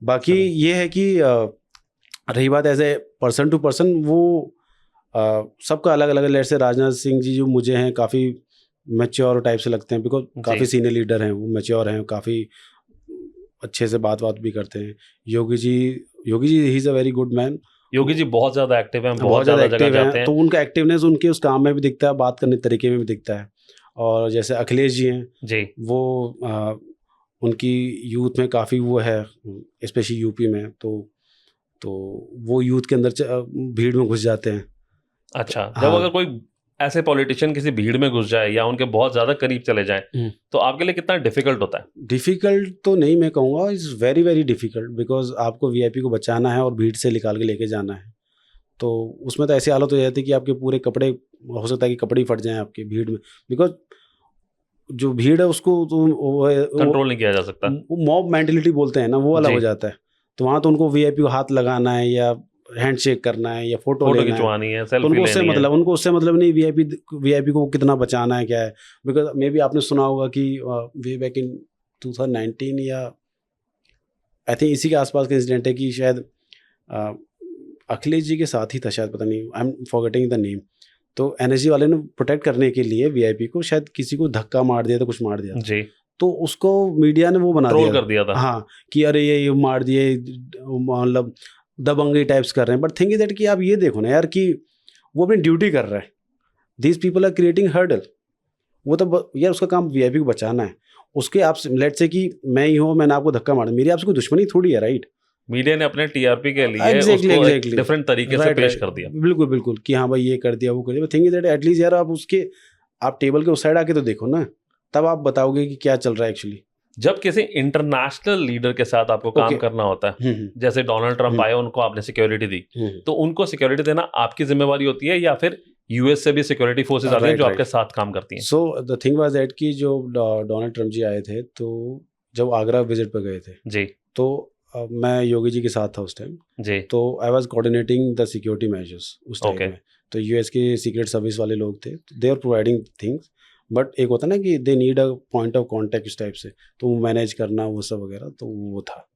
S1: बाकी ये है कि रही बात as a person to person, वो सबका अलग अलग है। लेट्स से राजनाथ सिंह जी जो मुझे हैं काफ़ी मैच्योर टाइप से लगते हैं, बिकॉज काफ़ी सीनियर लीडर हैं, वो मैच्योर हैं, काफ़ी अच्छे से बात भी करते हैं। Yogi ji he is a very good man.
S2: Yogi ji बहुत ज़्यादा एक्टिव हैं, बहुत ज़्यादा एक्टिव हैं,
S1: तो उनका एक्टिवनेस उनके उस काम में भी दिखता है, बात करने के तरीके में भी दिखता है। और जैसे अखिलेश जी हैं
S2: जी,
S1: वो उनकी यूथ में काफ़ी वो है, स्पेशली यूपी में, तो वो यूथ के अंदर भीड़ में घुस जाते हैं।
S2: अच्छा, जब अगर कोई ऐसे पॉलिटिशियन किसी भीड़ में घुस जाए या उनके बहुत ज़्यादा करीब चले जाएं, तो आपके लिए कितना डिफिकल्ट होता है?
S1: डिफ़िकल्ट तो नहीं मैं कहूँगा, is very very difficult, because आपको वीआईपी को बचाना है और भीड़ से निकाल के लेके जाना है। तो उसमें तो ऐसी हालत हो जाती है कि आपके पूरे कपड़े, हो सकता है कि कपड़े ही फट जाएं आपके भीड़ में, बिकॉज जो भीड़ है उसको तो
S2: कंट्रोल नहीं किया जा सकता।
S1: मॉब मेंटेलिटी बोलते हैं ना, वो वाला हो जाता है। तो वहाँ तो उनको वीआईपी को हाथ लगाना है या हैंडशेक करना है या फोटो
S2: खिंचवानी है, सेल्फी
S1: उनको उससे मतलब नहीं वीआईपी को कितना बचाना है क्या है। बिकॉज मे बी आपने सुना होगा कि वे बैक इन 2019 या आई थिंक इसी के आसपास का इंसिडेंट है कि शायद अखिलेश जी के साथ ही था शायद, पता नहीं, I am forgetting the name. तो एनएसजी वाले ने प्रोटेक्ट करने के लिए वीआईपी को शायद किसी को धक्का मार दिया था, कुछ मार दिया था
S2: जी,
S1: तो उसको मीडिया ने वो बना
S2: ट्रोल कर दिया था।
S1: हाँ, कि अरे ये मार दिए, मतलब दबंगी टाइप्स कर रहे हैं। बट थिंग इज दैट कि आप ये देखो ना यार कि वो अपनी ड्यूटी कर रहा है। These people are creating hurdle. वो तो यार उसका काम वीआईपी को बचाना है। उसके आप लेट्स से कि मैं ही हूँ, मैंने आपको धक्का मारा, मेरी आपसे कोई दुश्मनी थोड़ी है, राइट।
S2: मीडिया ने अपने टीआरपी के लिए उसको डिफरेंट तरीके से पेश कर दिया।
S1: बिल्कुल कि हाँ भाई ये कर दिया, वो कर दिया। थिंग इज दैट एटलीस्ट यार आप टेबल के उस साइड आके तो देखो ना, तब आप बताओगे कि क्या चल रहा है एक्चुअली।
S2: जब किसी इंटरनेशनल लीडर के साथ आपको काम करना होता है, जैसे डोनाल्ड ट्रंप आए, उनको आपने सिक्योरिटी दी, तो उनको सिक्योरिटी देना आपकी जिम्मेवारी होती है या फिर यूएस से भी सिक्योरिटी फोर्सेस आती हैं जो आपके साथ काम करती हैं?
S1: So the thing was that कि जो डोनाल्ड ट्रंप जी आए थे, तो जब आगरा विजिट पे गए थे
S2: जी,
S1: तो मैं योगी जी के साथ था उस टाइम जी। तो I was coordinating the security measures उस टाइम में। तो यूएस के सीक्रेट सर्विस वाले लोग थे, they are providing things, but एक होता ना कि they need a point of contact इस टाइप से, तो वो मैनेज करना वो सब वगैरह, तो वो था।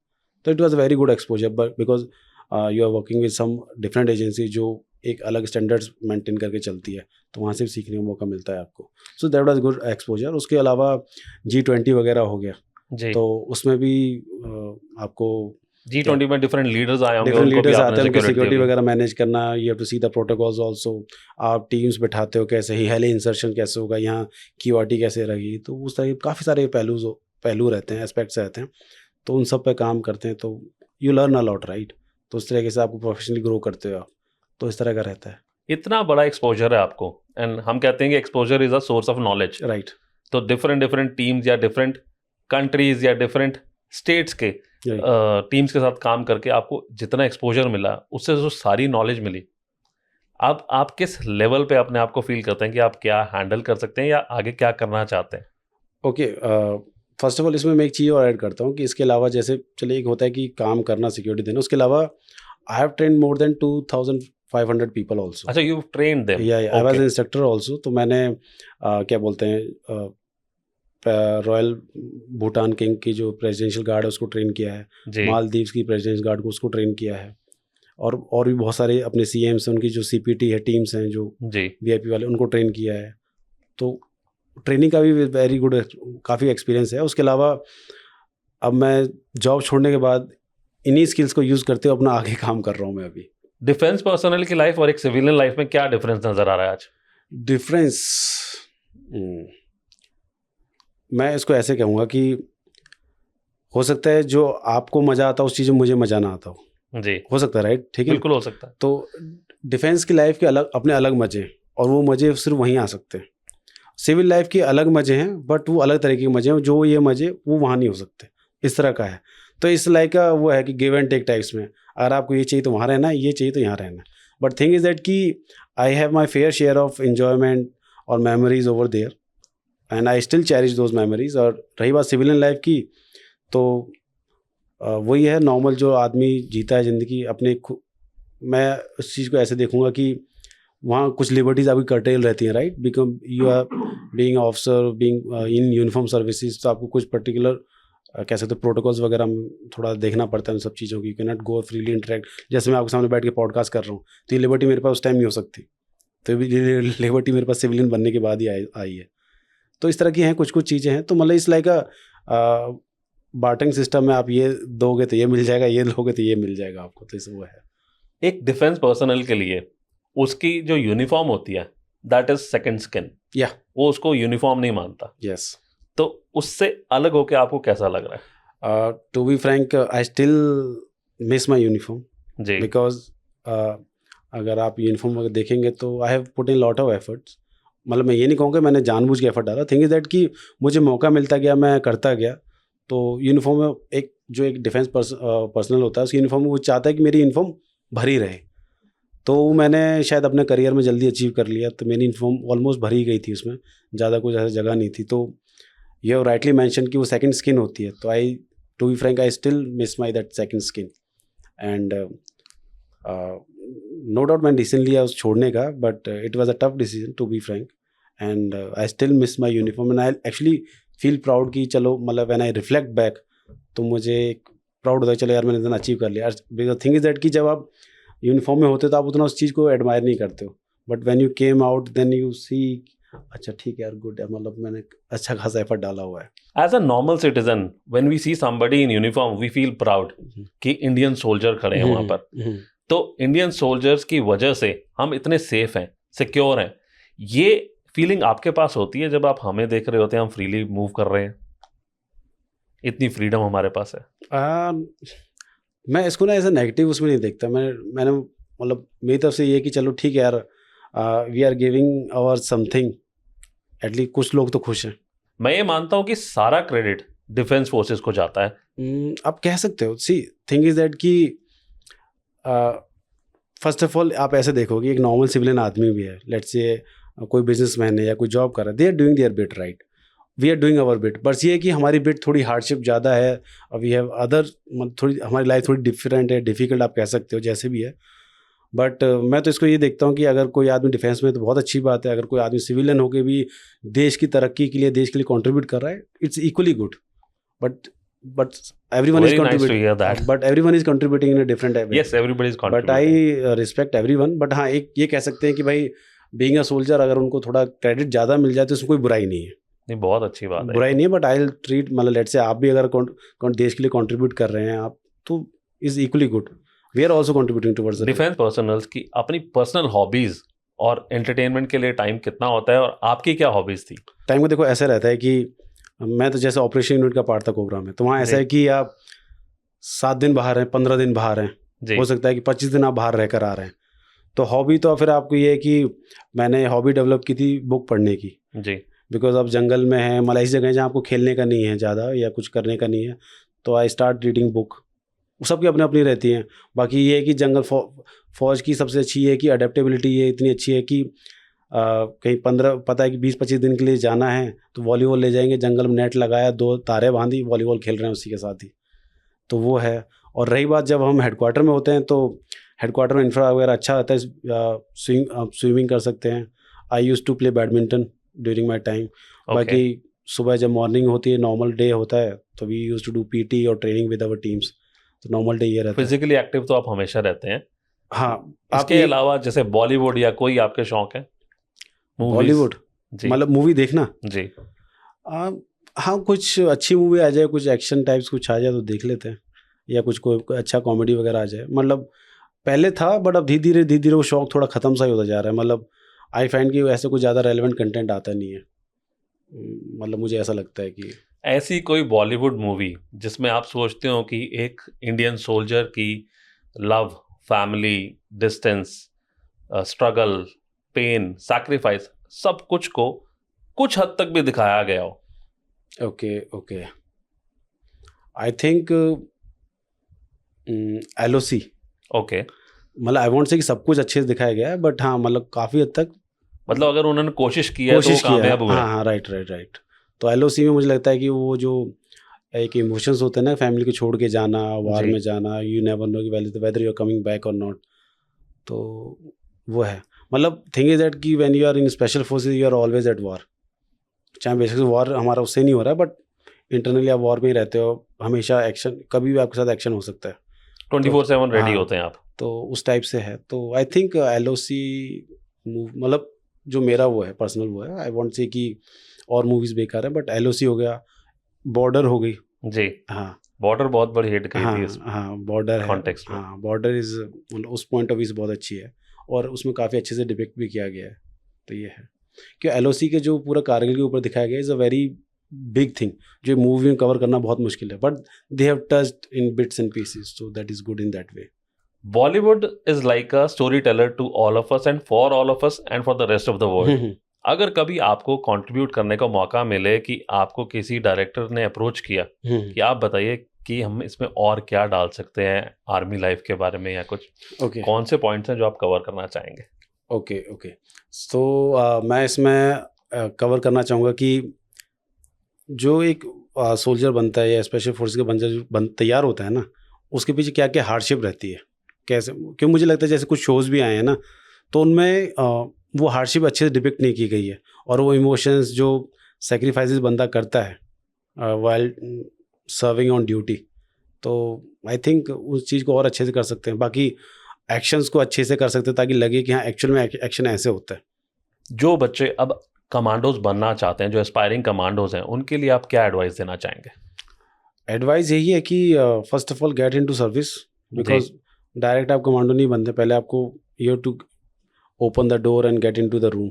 S1: तो it was a very good exposure, but because you are working with some different agency जो एक अलग स्टैंडर्ड्स मेंटेन करके चलती है, तो वहाँ से भी सीखने का मौका मिलता है आपको। सो दैट वाज गुड एक्सपोजर। उसके अलावा G20 वगैरह हो गया,
S2: जी
S1: तो उसमें भी आपको
S2: G20 में डिफरेंट लीडर्स आए होंगे,
S1: डिफरेंट
S2: उनको भी
S1: लीडर्स
S2: आपने
S1: आते हैं, उनको
S2: सिक्योरिटी
S1: सिक्योरिटी
S2: दी होगी।
S1: वगैरह मैनेज करना, you have to see the protocols also. आप टीम्स बैठाते हो कैसे, ही हेली इंसर्शन कैसे होगा, यहाँ QRT कैसे रहेगी, तो उस तरह के काफ़ी सारे पहलू रहते हैं, एस्पेक्ट्स रहते हैं, तो उन सब पे काम करते हैं, तो you learn a lot, right. तो उस तरीके से आपको प्रोफेशनली ग्रो करते हो आप, तो इस तरह का रहता है।
S2: इतना बड़ा एक्सपोजर है आपको, एंड हम कहते हैं कि exposure is a source of knowledge.
S1: Right
S2: तो डिफरेंट डिफरेंट टीम्स या डिफरेंट कंट्रीज या डिफरेंट स्टेट्स के टीम्स के साथ काम करके आपको जितना एक्सपोजर मिला, उससे जो सारी नॉलेज मिली, अब आप किस लेवल पे अपने आप को फील करते हैं कि आप क्या हैंडल कर सकते हैं या आगे क्या करना चाहते हैं?
S1: ओके, फर्स्ट ऑफ ऑल इसमें मैं एक चीज़ और ऐड करता हूँ कि इसके अलावा जैसे चलिए एक होता है कि काम करना, सिक्योरिटी देना, उसके अलावा I have train more than 2500 people also.
S2: अच्छा, यू ट्रेन देम?
S1: या आई वाज इंस्ट्रक्टर ऑल्सो। तो मैंने क्या बोलते हैं, रॉयल भूटान किंग की जो प्रेसिडेंशियल गार्ड है उसको ट्रेन किया है,
S2: जी
S1: मालदीव्स की प्रेसिडेंशियल गार्ड को उसको ट्रेन किया है, और भी बहुत सारे अपने CMs हैं, उनकी जो CPT है, टीम्स हैं जो
S2: जी
S1: VIP वाले, उनको ट्रेन किया है। तो ट्रेनिंग का भी वेरी गुड, काफ़ी एक्सपीरियंस है। उसके अलावा अब मैं जॉब छोड़ने के बाद इन्हीं स्किल्स को यूज़ करते हुए अपना आगे काम कर रहा हूँ मैं अभी।
S2: डिफेंस पर्सनल की लाइफ और एक सिविलियन लाइफ में क्या डिफरेंस नजर आ रहा है आज?
S1: डिफरेंस, मैं इसको ऐसे कहूँगा कि हो सकता है जो आपको मज़ा आता है उस चीज़ में मुझे मज़ा ना आता हो
S2: जी
S1: सकता है, राइट, ठीक है।
S2: बिल्कुल हो सकता है।
S1: तो डिफेंस की लाइफ के अलग अपने अलग मज़े हैं, और वो मज़े सिर्फ वहीं आ सकते हैं। सिविल लाइफ के अलग मज़े हैं, बट वो अलग तरीके के मज़े हैं, जो ये मज़े वो वहाँ नहीं हो सकते, इस तरह का है। तो इस लाइफ का वो है कि गिव एंड टेक टाइप्स में, अगर आपको ये चाहिए तो वहाँ रहना है, ये चाहिए तो यहाँ रहना है। बट थिंग इज़ दैट कि I have my fair share of enjoyment और memories over there, and I still cherish those memories. और रही बात सिविलियन लाइफ की, तो वही है नॉर्मल जो आदमी जीता है ज़िंदगी अपने मैं उस चीज़ को ऐसे देखूंगा कि वहाँ कुछ लिबर्टीज़ आपकी कर्टेल रहती हैं, right, become you are being officer, being in uniform services, तो आपको कुछ पर्टिकुलर कह सकते हो प्रोटोकॉल्स वगैरह थोड़ा देखना पड़ता है उन सब चीज़ों की। You can not go freely interact. जैसे मैं आपके सामने बैठ के पॉडकास्ट कर रहा हूँ, तो ये लिबर्टी मेरे पास उस टाइम नहीं हो सकती, तो ये लिबर्टी मेरे पास सिविलियन बनने के बाद ही आई है। तो इस तरह की हैं कुछ चीज़ें हैं। तो मतलब इस लाइक बार्टिंग सिस्टम में आप ये दोगे तो ये मिल जाएगा, ये लोगे तो ये मिल जाएगा आपको, तो इस वो है।
S2: एक डिफेंस पर्सनल के लिए उसकी जो यूनिफॉर्म होती है, दैट इज सेकंड स्किन।
S1: या
S2: वो उसको यूनिफॉर्म नहीं मानता।
S1: यस।
S2: तो उससे अलग होके आपको कैसा लग रहा है?
S1: To be frank, I still miss my uniform,
S2: जी
S1: बिकॉज अगर आप यूनिफॉर्म वगैरह देखेंगे तो I have put in lot of efforts. मतलब मैं ये नहीं कहूँगा मैंने जानबूझ के एफर्ट डाला। थिंग इज दैट कि मुझे मौका मिलता गया, मैं करता गया। तो यूनिफॉर्म में एक डिफेंस पर्सनल होता है, उस यूनिफॉर्म में वो चाहता है कि मेरी यूनिफॉर्म भरी रहे। तो मैंने शायद अपने करियर में जल्दी अचीव कर लिया, तो मेरी यूनिफॉर्म ऑलमोस्ट भरी गई थी, उसमें ज़्यादा कुछ ऐसा जगह नहीं थी। तो ये हैव राइटली मेंशन कि वो सेकंड स्किन होती है। तो I to be frank I still miss my that second skin. And no doubt मैंने रिसेंटली लिया उस छोड़ने का, but it was a tough decision to be frank. And I still miss my uniform and I actually feel proud कि चलो, मतलब when I reflect back तो मुझे एक प्राउड होता है, चलो यार मैंने इतना अचीव कर लिया। बिकॉज थिंग इज दैट कि जब आप यूनिफॉर्म में होते तो आप उतना उस चीज़ को एडमायर नहीं करते हो, but when you came out then you see अच्छा ठीक है यार, गुड है, मतलब मैंने अच्छा खासा एफर्ट डाला हुआ है।
S2: As a normal citizen when we see somebody in uniform we feel proud कि इंडियन सोल्जर खड़े हैं वहां पर। तो इंडियन सोल्जर्स की वजह से हम इतने सेफ हैं, सिक्योर हैं। ये फीलिंग आपके पास होती है जब आप हमें देख रहे होते हैं, हम फ्रीली मूव कर रहे हैं, इतनी फ्रीडम हमारे पास है?
S1: मैं इसको ना ऐसा नेगेटिव उसमें नहीं देखता। मैंने मतलब मेरी तरफ से ये कि चलो ठीक है यार, we are giving our something, at least कुछ लोग तो खुश हैं।
S2: मैं ये मानता हूं कि सारा क्रेडिट डिफेंस फोर्सेस को जाता है।
S1: आप कह सकते हो। सी थिंग इज दैट कि फर्स्ट ऑफ ऑल आप ऐसे देखोगे, एक नॉर्मल सिविलियन आदमी भी है, लेट्स से कोई बिजनेसमैन है या कोई जॉब कर रहा है, they are doing their bit, right, we are doing our bit. बस ये है कि हमारी बिट थोड़ी हार्डशिप ज़्यादा है, और वी हैव अदर, थोड़ी हमारी लाइफ थोड़ी डिफरेंट है, डिफ़िकल्ट आप कह सकते हो, जैसे भी है। बट मैं तो इसको ये देखता हूँ कि अगर कोई आदमी डिफेंस में तो बहुत अच्छी बात है, अगर कोई आदमी सिविलियन होकर भी देश की तरक्की के लिए, देश के लिए कंट्रीब्यूट कर रहा है, it's equally good. But everyone is contributing, but everyone is contributing in a different way.
S2: Yes, everybody is
S1: but
S2: contributing.
S1: I respect everyone. But हाँ, एक ये कह सकते हैं कि भाई बीइंग अ सोल्जर, अगर उनको थोड़ा क्रेडिट ज़्यादा मिल जाए तो उसमें कोई बुराई नहीं है।
S2: नहीं, बहुत अच्छी बात है।
S1: बुराई नहीं है, बट आई विल ट्रीट, मतलब लेट्स से आप भी अगर देश के लिए कंट्रीब्यूट कर रहे हैं आप, तो is equally good, we are also contributing towards
S2: defence personnels की अपनी पर्सनल हॉबीज और एंटरटेनमेंट के लिए टाइम कितना होता है, और आपकी क्या हॉबीज थी?
S1: टाइम को देखो ऐसा रहता है कि मैं तो जैसे ऑपरेशन यूनिट का पार्ट था कोबरा में, तो वहाँ ऐसा
S2: जी।
S1: है कि आप 7 दिन बाहर हैं, 15 दिन बाहर हैं,
S2: जी।
S1: हो सकता है कि 25 दिन आप बाहर रहकर आ रहे हैं। तो हॉबी तो फिर आपको ये है कि मैंने हॉबी डेवलप की थी बुक पढ़ने की,
S2: जी।
S1: बिकॉज आप जंगल में हैं, मतलब ऐसी जगह है जहाँ आपको खेलने का नहीं है ज़्यादा या कुछ करने का नहीं है, तो आई स्टार्ट रीडिंग बुक। सबकी अपनी अपनी रहती हैं। बाकी ये है कि जंगल फौज की सबसे अच्छी ये है कि अडेप्टेबिलिटी ये इतनी अच्छी है कि कहीं 15 पता है कि 20-25 दिन के लिए जाना है तो वॉलीबॉल ले जाएंगे, जंगल में नेट लगाया, 2 तारे बांधी, वॉलीबॉल खेल रहे हैं उसी के साथ ही, तो वो है। और रही बात जब हम हेडक्वार्टर में होते हैं, तो हेडक्वार्टर में इंफ्रा वगैरह अच्छा रहता है, स्विमिंग कर सकते हैं। I use to play badminton during my time. बाकी सुबह जब मॉर्निंग होती है, नॉर्मल डे होता है, तो we use to do PT और ट्रेनिंग विद अवर टीम्स, तो नॉर्मल डे ये रहता है।
S2: फिजिकली एक्टिव तो आप हमेशा रहते हैं।
S1: हाँ,
S2: इसके अलावा जैसे बॉलीवुड या कोई आपके शौक है?
S1: बॉलीवुड मतलब मूवी देखना
S2: जी।
S1: हाँ, कुछ अच्छी मूवी आ जाए, कुछ एक्शन टाइप्स कुछ आ जाए तो देख लेते हैं, या कुछ कोई अच्छा कॉमेडी वगैरह आ जाए। मतलब पहले था, बट अब धीरे धीरे वो शौक थोड़ा ख़त्म सा ही होता जा रहा है। मतलब आई फाइंड कि ऐसे कुछ ज़्यादा रेलेवेंट कंटेंट आता नहीं है, मतलब मुझे ऐसा लगता है कि
S2: ऐसी कोई बॉलीवुड मूवी जिसमें आप सोचते हो कि एक इंडियन सोल्जर की love, family, distance, struggle, pain, sacrifice, सब कुछ को कुछ हद तक भी दिखाया गया हो?
S1: Okay, I think LOC।
S2: Okay,
S1: मतलब आई वॉन्ट से कि सब कुछ अच्छे से दिखाया गया है, बट हाँ, मतलब काफ़ी हद तक
S2: मतलब अगर उन्होंने कोशिश की है तो वो कामयाब हुए।
S1: हाँ, राइट। तो LOC में मुझे लगता है कि वो जो एक इमोशंस होते हैं ना, फैमिली को छोड़ के जाना, वार में जाना, यू नेवर नो कि whether you are coming back और नॉट, तो वो है। मतलब थिंग इज दैट कि when you are in special forces you are always at war, चाहे बेसिकली वॉर हमारा उससे नहीं हो रहा है, बट इंटरनली आप वॉर में ही रहते हो, हमेशा एक्शन, कभी भी आपके साथ एक्शन हो सकता है,
S2: 24/7 रेडी होते हैं आप।
S1: तो उस टाइप से है। तो आई थिंक LOC मतलब जो मेरा वो है पर्सनल वो है, आई वांट से कि और मूवीज बेकार है, बट LOC हो गया, बॉर्डर हो गई
S2: जी।
S1: हाँ,
S2: बॉर्डर बहुत बड़ी हिट गई थी इस
S1: बॉर्डर है
S2: कॉन्टेक्स्ट में।
S1: हाँ, बॉर्डर इज उस पॉइंट ऑफ व्यू से बहुत अच्छी है, और उसमें काफ़ी अच्छे से डिपिक्ट भी किया गया है। तो ये है कि LOC के जो पूरा कारगिल के ऊपर दिखाया गया is a very big thing, जो मूवी में कवर करना बहुत मुश्किल है, but they have touched in bits and pieces, so that is good in that way.
S2: Bollywood is like a story teller to all of us and for all of us and for the rest of the world. अगर कभी आपको contribute करने का मौका मिले कि आपको किसी डायरेक्टर ने अप्रोच किया कि आप बताइए कि हम इसमें और क्या डाल सकते हैं आर्मी लाइफ के बारे में या कुछ, कौन से पॉइंट्स हैं जो आप कवर करना चाहेंगे?
S1: ओके, तो मैं इसमें कवर करना चाहूँगा कि जो एक सोल्जर बनता है या स्पेशल फोर्स के बंदा तैयार होता है ना, उसके पीछे क्या क्या हार्डशिप रहती है, कैसे, क्यों मुझे लगता है जैसे कुछ शोज़ भी आए हैं ना, तो उनमें वो हार्डशिप अच्छे से डिपिक्ट नहीं की गई है, और वो इमोशंस जो सेक्रीफाइसेस बंदा करता है वाइल सर्विंग ऑन ड्यूटी, तो आई थिंक उस चीज़ को और अच्छे से कर सकते हैं। बाकी एक्शंस को अच्छे से कर सकते हैं ताकि लगे कि हाँ एक्चुअल में एक्शन ऐसे होता है।
S2: जो बच्चे अब कमांडोज बनना चाहते हैं, जो एस्पायरिंग कमांडोज हैं, उनके लिए आप क्या एडवाइस देना चाहेंगे?
S1: एडवाइस यही है कि first of all get into service, because direct आप कमांडो नहीं बनते, पहले आपको you have to open the door and get into the room,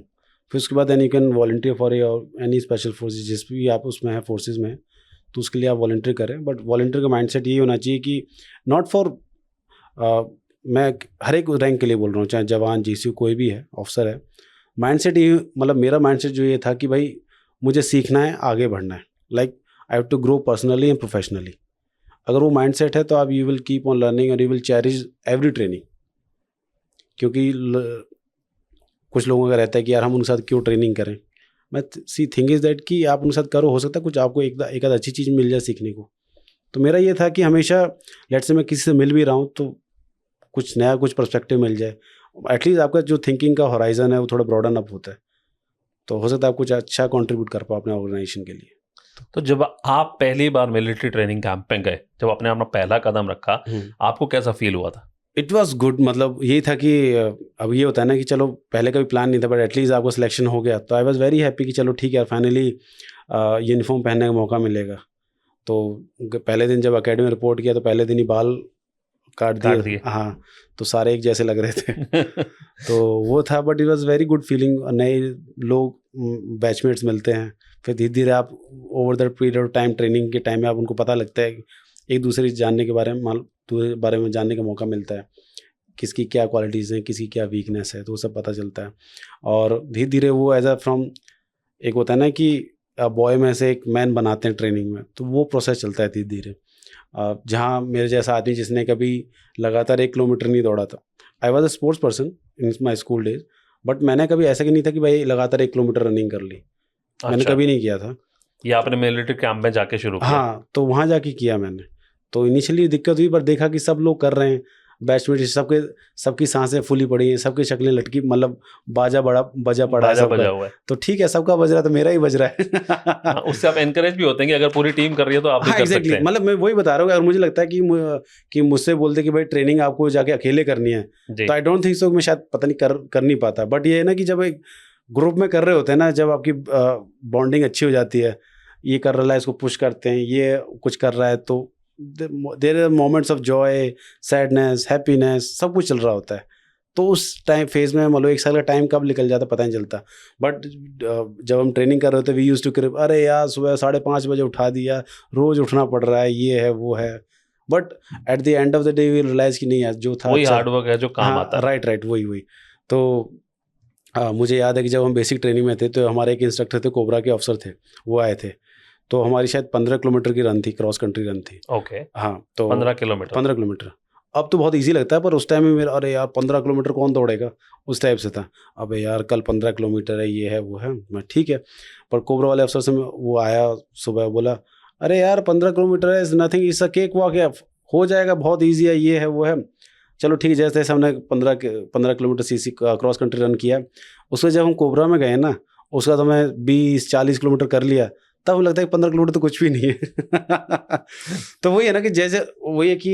S1: फिर उसके बाद you can volunteer for any special forces, जिस भी आप उसमें है फोर्सेज में, तो उसके लिए आप वॉलंटियर करें। बट वॉलंटियर का माइंडसेट ये होना चाहिए कि नॉट फॉर, मैं हर एक रैंक के लिए बोल रहा हूँ, चाहे जवान, GCU कोई भी है, ऑफिसर है, माइंडसेट ये, मतलब मेरा माइंडसेट जो ये था कि भाई मुझे सीखना है, आगे बढ़ना है, like I have to grow personally and professionally. अगर वो माइंडसेट है तो आप you will keep on learning और you will cherish every training, क्योंकि कुछ लोगों का रहता है कि यार हम उनके साथ क्यों ट्रेनिंग करें। मैं सी थिंग इज़ दैट कि आप उनके साथ करो, हो सकता है कुछ आपको एक आध अच्छी चीज़ मिल जाए सीखने को। तो मेरा ये था कि हमेशा लेट्स से मैं किसी से मिल भी रहा हूँ तो कुछ नया, कुछ पर्सपेक्टिव मिल जाए, एटलीस्ट आपका जो थिंकिंग का हॉराइजन है वो थोड़ा ब्रॉडन अप होता है, तो हो सकता है आप कुछ अच्छा कंट्रीब्यूट कर पाओ अपने ऑर्गेनाइजेशन के लिए।
S2: तो जब आप पहली बार मिलिट्री ट्रेनिंग कैंप में गए, जब आपने अपना पहला कदम रखा, आपको कैसा फील हुआ था?
S1: इट वाज गुड, मतलब यही था कि अब ये होता है ना कि चलो पहले का भी प्लान नहीं था बट एटलीस्ट आपको सिलेक्शन हो गया, तो आई वाज वेरी हैप्पी कि चलो ठीक है फाइनली यूनिफॉर्म पहनने का मौका मिलेगा। तो पहले दिन जब अकेडमी में रिपोर्ट किया तो पहले दिन ही बाल काट दिए। हाँ, तो सारे एक जैसे लग रहे थे तो वो था, but it was very good feeling. नए लोग बैचमेट्स मिलते हैं, फिर धीरे धीरे आप over the period of time training के टाइम में आप उनको पता लगता है, एक दूसरे जानने के बारे में जानने का मौका मिलता है, किसकी क्या क्वालिटीज़ हैं, किसकी क्या वीकनेस है, तो वो सब पता चलता है। और धीरे धीरे वो एज अ फ्रॉम, एक होता है ना कि बॉय में से एक मैन बनाते हैं ट्रेनिंग में, तो वो प्रोसेस चलता है धीरे धीरे। जहाँ मेरे जैसा आदमी जिसने कभी लगातार 1 किलोमीटर नहीं दौड़ा था, I was a sports person in my school days, but मैंने कभी ऐसा नहीं था कि भाई लगातार 1 किलोमीटर रनिंग कर ली। मैंने कभी नहीं किया था।
S2: ये आपने मिलिट्री कैंप में जाके शुरू किया?
S1: हाँ, तो वहाँ जाके किया मैंने। तो इनिशियली दिक्कत हुई, पर देखा कि सब लोग कर रहे हैं, बैचमेट सबकी सांसें फूली पड़ी हैं, सबकी शक्लें लटकी, मतलब बजा पड़ा है, तो ठीक है, सबका बज रहा है तो मेरा ही बज रहा है
S2: उससे आप एनकरेज भी होते हैं कि अगर पूरी टीम कर रही है तो आप भी कर सकते हैं।
S1: मतलब मैं वही बता रहा हूँ, अगर मुझे लगता है कि मुझसे बोलते कि भाई ट्रेनिंग आपको जाके अकेले करनी है, तो आई डोंट थिंक सो, मैं शायद पता नहीं कर नहीं पाता। बट ये है ना कि जब एक ग्रुप में कर रहे होते हैं ना, जब आपकी बॉन्डिंग अच्छी हो जाती है, ये कर रहा है इसको पुश करते हैं, ये कुछ कर रहा है, तो there are moments of joy, sadness, happiness, सब कुछ चल रहा होता है। तो उस टाइम फेज में मतलब 1 साल का टाइम कब निकल जाता पता नहीं चलता। बट जब हम ट्रेनिंग कर रहे होते, वी यूज टू कर, अरे यार सुबह 5:30 बजे उठा दिया, रोज उठना पड़ रहा है, ये है वो है, but at the end of the day we realise कि नहीं यार जो था
S2: वही हार्डवर्क है जो काम आता है।
S1: राइट, वही। तो मुझे याद है कि जब हम बेसिक ट्रेनिंग में थे तो हमारे एक इंस्ट्रक्टर थे, कोबरा के अफसर थे, वो आए थे, तो हमारी शायद 15 किलोमीटर की रन थी, क्रॉस कंट्री रन थी।
S2: ओके।
S1: हाँ, तो
S2: 15 किलोमीटर
S1: अब तो बहुत इजी लगता है, पर उस टाइम में मेरा, अरे यार 15 किलोमीटर कौन दौड़ेगा, उस टाइप से था। अबे यार कल 15 किलोमीटर है, ये है वो है, मैं ठीक है। पर कोबरा वाले अफसर से वो आया सुबह, बोला अरे यार 15 किलोमीटर है, is nothing, is a cake walk, हो जाएगा, बहुत ईजी है, ये है वो है। चलो ठीक है, जैसे जैसे हमने 15 kilometre CC cross country run किया, उससे जब हम कोबरा में गए ना, उसका तो मैं 20-40 किलोमीटर कर लिया, तब लगता है 15 किलोमीटर तो कुछ भी नहीं है तो वही है ना कि जैसे वही है कि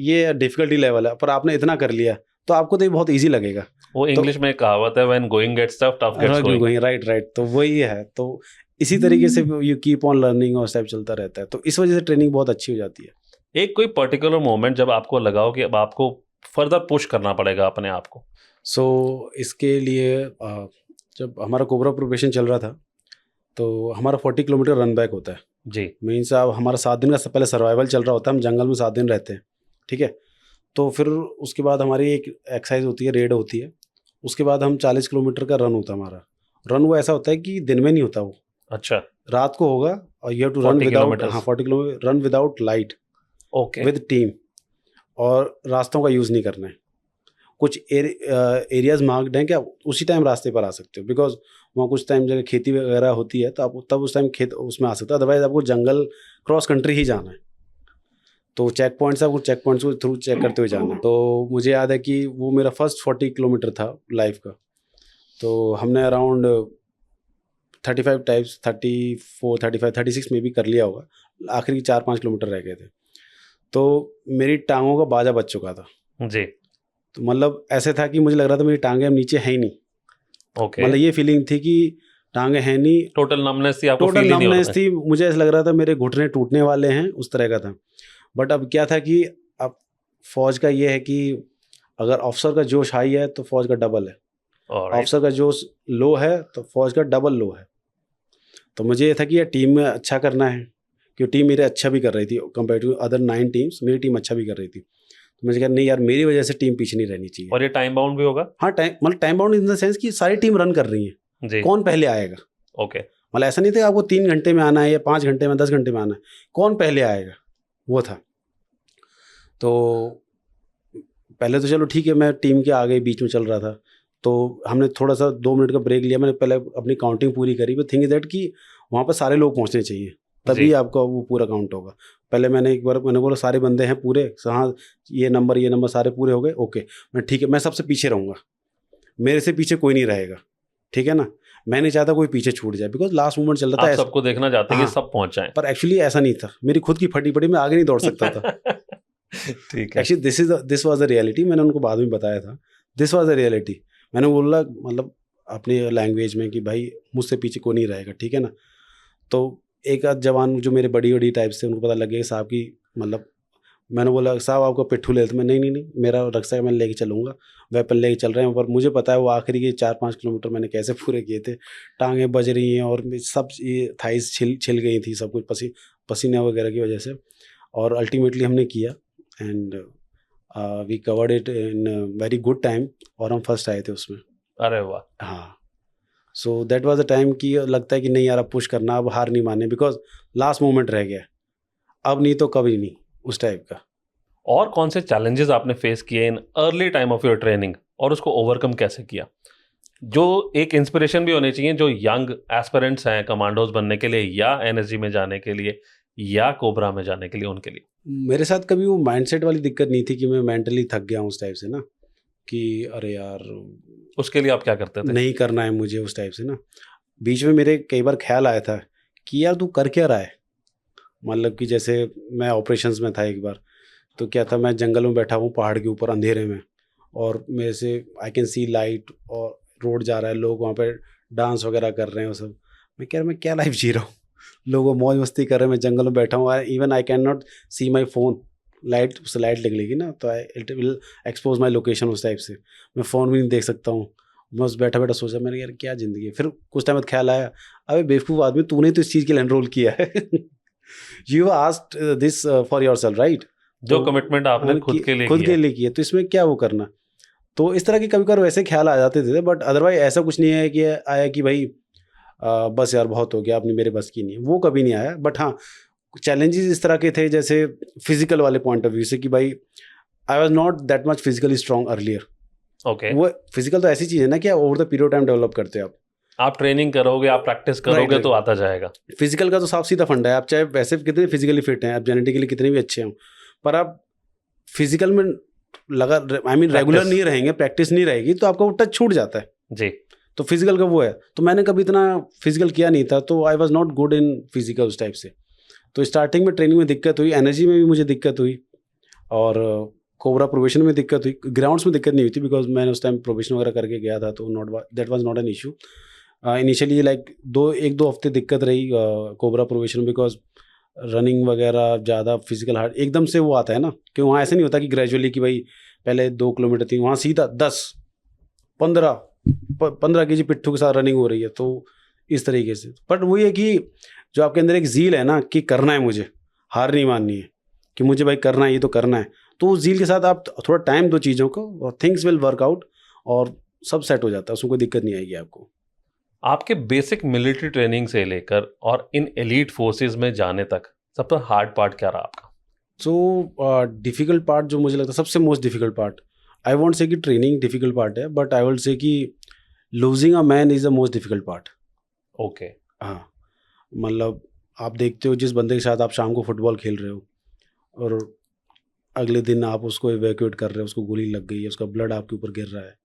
S1: ये डिफिकल्टी लेवल है, पर आपने इतना कर लिया तो आपको तो ये बहुत इजी लगेगा।
S2: वो इंग्लिश में एक कहावत है, when going gets tough, tough gets going.
S1: Right, तो वही है। तो इसी तरीके से यू कीप ऑन लर्निंग और स्टेप चलता रहता है, तो इस वजह से ट्रेनिंग बहुत अच्छी हो जाती है।
S2: एक कोई पर्टिकुलर मोमेंट जब आपको लगा हो कि अब आपको फर्दर पुश करना पड़ेगा अपने आप को?
S1: इसके लिए जब हमारा कोबरा प्रोबेशन चल रहा था, तो हमारा 40 किलोमीटर रन बैक होता है
S2: जी।
S1: मीन्स हमारा 7 दिन का पहले सर्वाइवल चल रहा होता है, हम जंगल में 7 दिन रहते हैं, ठीक है। तो फिर उसके बाद हमारी एक एक्सरसाइज होती है, रेड होती है, उसके बाद हम 40 किलोमीटर का रन होता है हमारा। रन वो ऐसा होता है कि दिन में नहीं होता वो,
S2: अच्छा,
S1: रात को होगा, और you have to run without 40 kilometre run without light,
S2: okay,
S1: with team, और रास्तों का यूज़ नहीं करना है। कुछ एरियाज मार्क्ड हैं कि आप उसी टाइम रास्ते पर आ सकते हो, बिकॉज वहाँ कुछ टाइम जगह खेती वगैरह होती है, तो आप तब उस टाइम खेत उसमें आ सकते हो, अदरवाइज आपको जंगल क्रॉस कंट्री ही जाना है। तो चेक पॉइंट्स, आपको चेक पॉइंट्स को थ्रू चेक करते हुए जाना है। तो मुझे याद है कि वो मेरा फर्स्ट 40 किलोमीटर था लाइफ का, तो हमने अराउंड 35 टाइप्स, 34, 35, 36 में भी कर लिया होगा, आखिरी 4-5 किलोमीटर रह गए थे। तो मेरी टांगों का बाजा बच चुका था
S2: जी।
S1: तो मतलब ऐसे था कि मुझे लग रहा था मेरी टांगें अब नीचे है ही नहीं।
S2: ओके।
S1: मतलब ये फीलिंग थी कि टांगें हैं नहीं,
S2: टोटल नमनेस थी, आपको
S1: टोटल
S2: फील ही नहीं हो
S1: नमनेस
S2: रहा
S1: थी, मुझे ऐसा लग रहा था मेरे घुटने टूटने वाले हैं, उस तरह का था। बट अब क्या था कि अब फौज का ये है कि अगर ऑफिसर का जोश हाई है तो फौज का डबल है, ऑफिसर का जोश लो है तो फौज का डबल लो है। तो मुझे ये था कि यार टीम में अच्छा करना है, क्योंकि टीम मेरे अच्छा भी कर रही थी कंपेयर टू अदर 9 टीम्स, मेरी टीम अच्छा भी कर रही थी। तो मुझे कहा नहीं यार, मेरी वजह से टीम पीछे नहीं रहनी चाहिए।
S2: और ये टाइम बाउंड भी होगा?
S1: हाँ, time bound in the sense कि सारी टीम रन कर रही है
S2: जी।
S1: कौन पहले आएगा।
S2: ओके।
S1: मतलब ऐसा नहीं था आपको 3 घंटे में आना है या 5 घंटे में, 10 घंटे में आना है, कौन पहले आएगा वो था। तो पहले तो चलो ठीक है, मैं टीम के आगे बीच में चल रहा था, तो हमने थोड़ा सा 2 मिनट का ब्रेक लिया, मैंने पहले अपनी काउंटिंग पूरी करी। बट थिंग इज दैट कि वहाँ पर सारे लोग पहुँचने चाहिए, तभी आपका वो पूरा काउंट होगा। पहले मैंने एक बार मैंने बोला सारे बंदे हैं पूरे, हाँ ये नंबर सारे पूरे हो गए, ओके मैं ठीक है, मैं सबसे पीछे रहूँगा, मेरे से पीछे कोई नहीं रहेगा, ठीक है ना। मैं नहीं चाहता कोई पीछे छूट जाए, बिकॉज लास्ट मोमेंट चल रहा था,
S2: सबको देखना चाहते हैं कि सब पहुंच जाएं।
S1: पर एक्चुअली ऐसा नहीं था, मेरी खुद की फटी पड़ी, मैं आगे नहीं दौड़ सकता था
S2: ठीक है।
S1: Actually this was the reality, मैंने उनको बाद में बताया था, दिस वाज द रियलिटी। मैंने बोला मतलब अपनी लैंग्वेज में कि भाई मुझसे पीछे कोई नहीं रहेगा, ठीक है ना। तो एक आध जवान जो मेरे बड़ी बड़ी टाइप से, उनको पता लग गया कि साहब की मतलब, मैंने बोला साहब आपको पिट्ठू ले लेते, मैं नहीं मेरा रक्षा मैं लेके चलूँगा, वेपन लेके चल रहे हैं। पर मुझे पता है वो आखिरी के 4-5 किलोमीटर मैंने कैसे पूरे किए थे, टांगें बज रही हैं और सब ये थाइस छिल गई थी, सब कुछ पसीने वगैरह की वजह से। और अल्टीमेटली हमने किया and we covered it in very good time, और हम फर्स्ट आए थे उसमें।
S2: अरे वाह!
S1: हाँ, so that was the time कि लगता है कि नहीं यार अब पुश करना, अब हार नहीं माननी, बिकॉज लास्ट मोमेंट रह गया, अब नहीं तो कभी नहीं, उस टाइप का।
S2: और कौन से चैलेंजेस आपने फेस किए in early time of your training और उसको ओवरकम कैसे किया? जो एक इंस्पिरेशन भी होनी चाहिए जो यंग एस्पिरेंट्स हैं कमांडोज बनने के लिए या एनएसजी में जाने के लिए या कोबरा में जाने के लिए, उनके लिए।
S1: मेरे साथ कभी वो माइंडसेट वाली दिक्कत नहीं थी कि मैं मेंटली थक गया हूँ उस टाइप से ना, कि अरे यार
S2: उसके लिए आप क्या करते थे?
S1: नहीं करना है मुझे उस टाइप से ना। बीच में मेरे कई बार ख्याल आया था कि यार तू कर क्या रहा है, मतलब कि जैसे मैं ऑपरेशंस में था एक बार, तो क्या था, मैं जंगल में बैठा हूँ पहाड़ के ऊपर अंधेरे में, और मेरे से आई कैन सी लाइट, और रोड जा रहा है, लोग वहाँ पे डांस वगैरह कर रहे हैं वो सब। मैं कह रहा मैं क्या लाइफ जी रहा हूँ, लोग मौज मस्ती कर रहे हैं, मैं जंगल में बैठा हूँ, even I can not see my phone, light उससे लाइट निकलेगी ना तो it will expose my location, उस टाइप से मैं फ़ोन भी नहीं देख सकता हूँ। मैं उस बैठा बैठा सोचा, मैंने यार क्या ज़िंदगी है। फिर कुछ टाइम बाद ख्याल आया, अबे बेवकूफ़ आदमी, तूने तो इस चीज़ के लिए एनरोल किया है you asked this for your self, right.
S2: जो कमिटमेंट आपने खुद के लिए
S1: किया, तो इसमें क्या वो करना। तो इस तरह के कभी कभार वैसे ख्याल आ जाते थे, बट अदरवाइज ऐसा कुछ नहीं है कि आया कि भाई बस यार बहुत हो गया, अपनी मेरे बस की नहीं है, वो कभी नहीं आया। बट हाँ, चैलेंजेस इस तरह के थे, जैसे फिजिकल वाले पॉइंट ऑफ व्यू से, कि भाई I was not that much physically strong earlier.
S2: Okay.
S1: वो फिजिकल तो ऐसी चीज़ है ना कि over the period time develop करते हैं
S2: आप ट्रेनिंग करोगे, आप प्रैक्टिस करोगे
S1: right.
S2: तो आता जाएगा।
S1: फिजिकल का तो साफ सीधा फंडा है, आप चाहे वैसे कितने फिजिकली फिट हैं, आप जेनेटिकली कितने भी अच्छे हों, पर आप फिजिकल में लगा रेगुलर नहीं रहेंगे, प्रैक्टिस नहीं रहेगी, तो आपका वो टच छूट जाता है
S2: जी।
S1: तो फिजिकल का वो है। तो मैंने कभी इतना फिजिकल किया नहीं था, तो I was not good in physical उस टाइप से। तो स्टार्टिंग में ट्रेनिंग में दिक्कत हुई, एनर्जी में भी मुझे दिक्कत हुई, और कोबरा प्रोबेशन में दिक्कत हुई। ग्राउंड्स में दिक्कत नहीं हुई थी, बिकॉज मैंने उस टाइम प्रोबेशन वगैरह करके गया था, तो that was not an issue. Initially like 1-2 हफ्ते दिक्कत रही कोबरा प्रोबेशन, बिकॉज रनिंग वगैरह ज़्यादा फिजिकल हार्ड एकदम से वो आता है ना, कि वहाँ ऐसे नहीं होता कि ग्रेजुअली कि भाई पहले 2 किलोमीटर थी, वहाँ सीधा 10-15 केजी पिट्ठू के साथ रनिंग हो रही है, तो इस तरीके से। बट वही है कि जो आपके अंदर एक ज़ील है ना कि करना है, मुझे हार नहीं माननी है, कि मुझे भाई करना है, ये तो करना है, तो उस ज़ील के साथ आप थोड़ा टाइम दो चीज़ों को, और थिंग्स विल वर्क आउट, और सब सेट हो जाता है, उसमें कोई दिक्कत नहीं आएगी आपको।
S2: आपके बेसिक मिलिट्री ट्रेनिंग से लेकर और इन एलीट फोर्सेस में जाने तक सबसे हार्ड पार्ट क्या रहा आपका?
S1: सो डिफ़िकल्ट पार्ट जो मुझे लगता है सबसे most difficult part, I won't say कि ट्रेनिंग डिफ़िकल्ट पार्ट है, बट आई विल से कि losing a man is the most difficult part.
S2: Okay.
S1: हाँ, मतलब आप देखते हो जिस बंदे के साथ आप शाम को फुटबॉल खेल रहे हो, और अगले दिन आप उसको इवैक्यूएट कर रहे हो, उसको गोली लग गई है, उसका ब्लड आपके ऊपर गिर रहा है।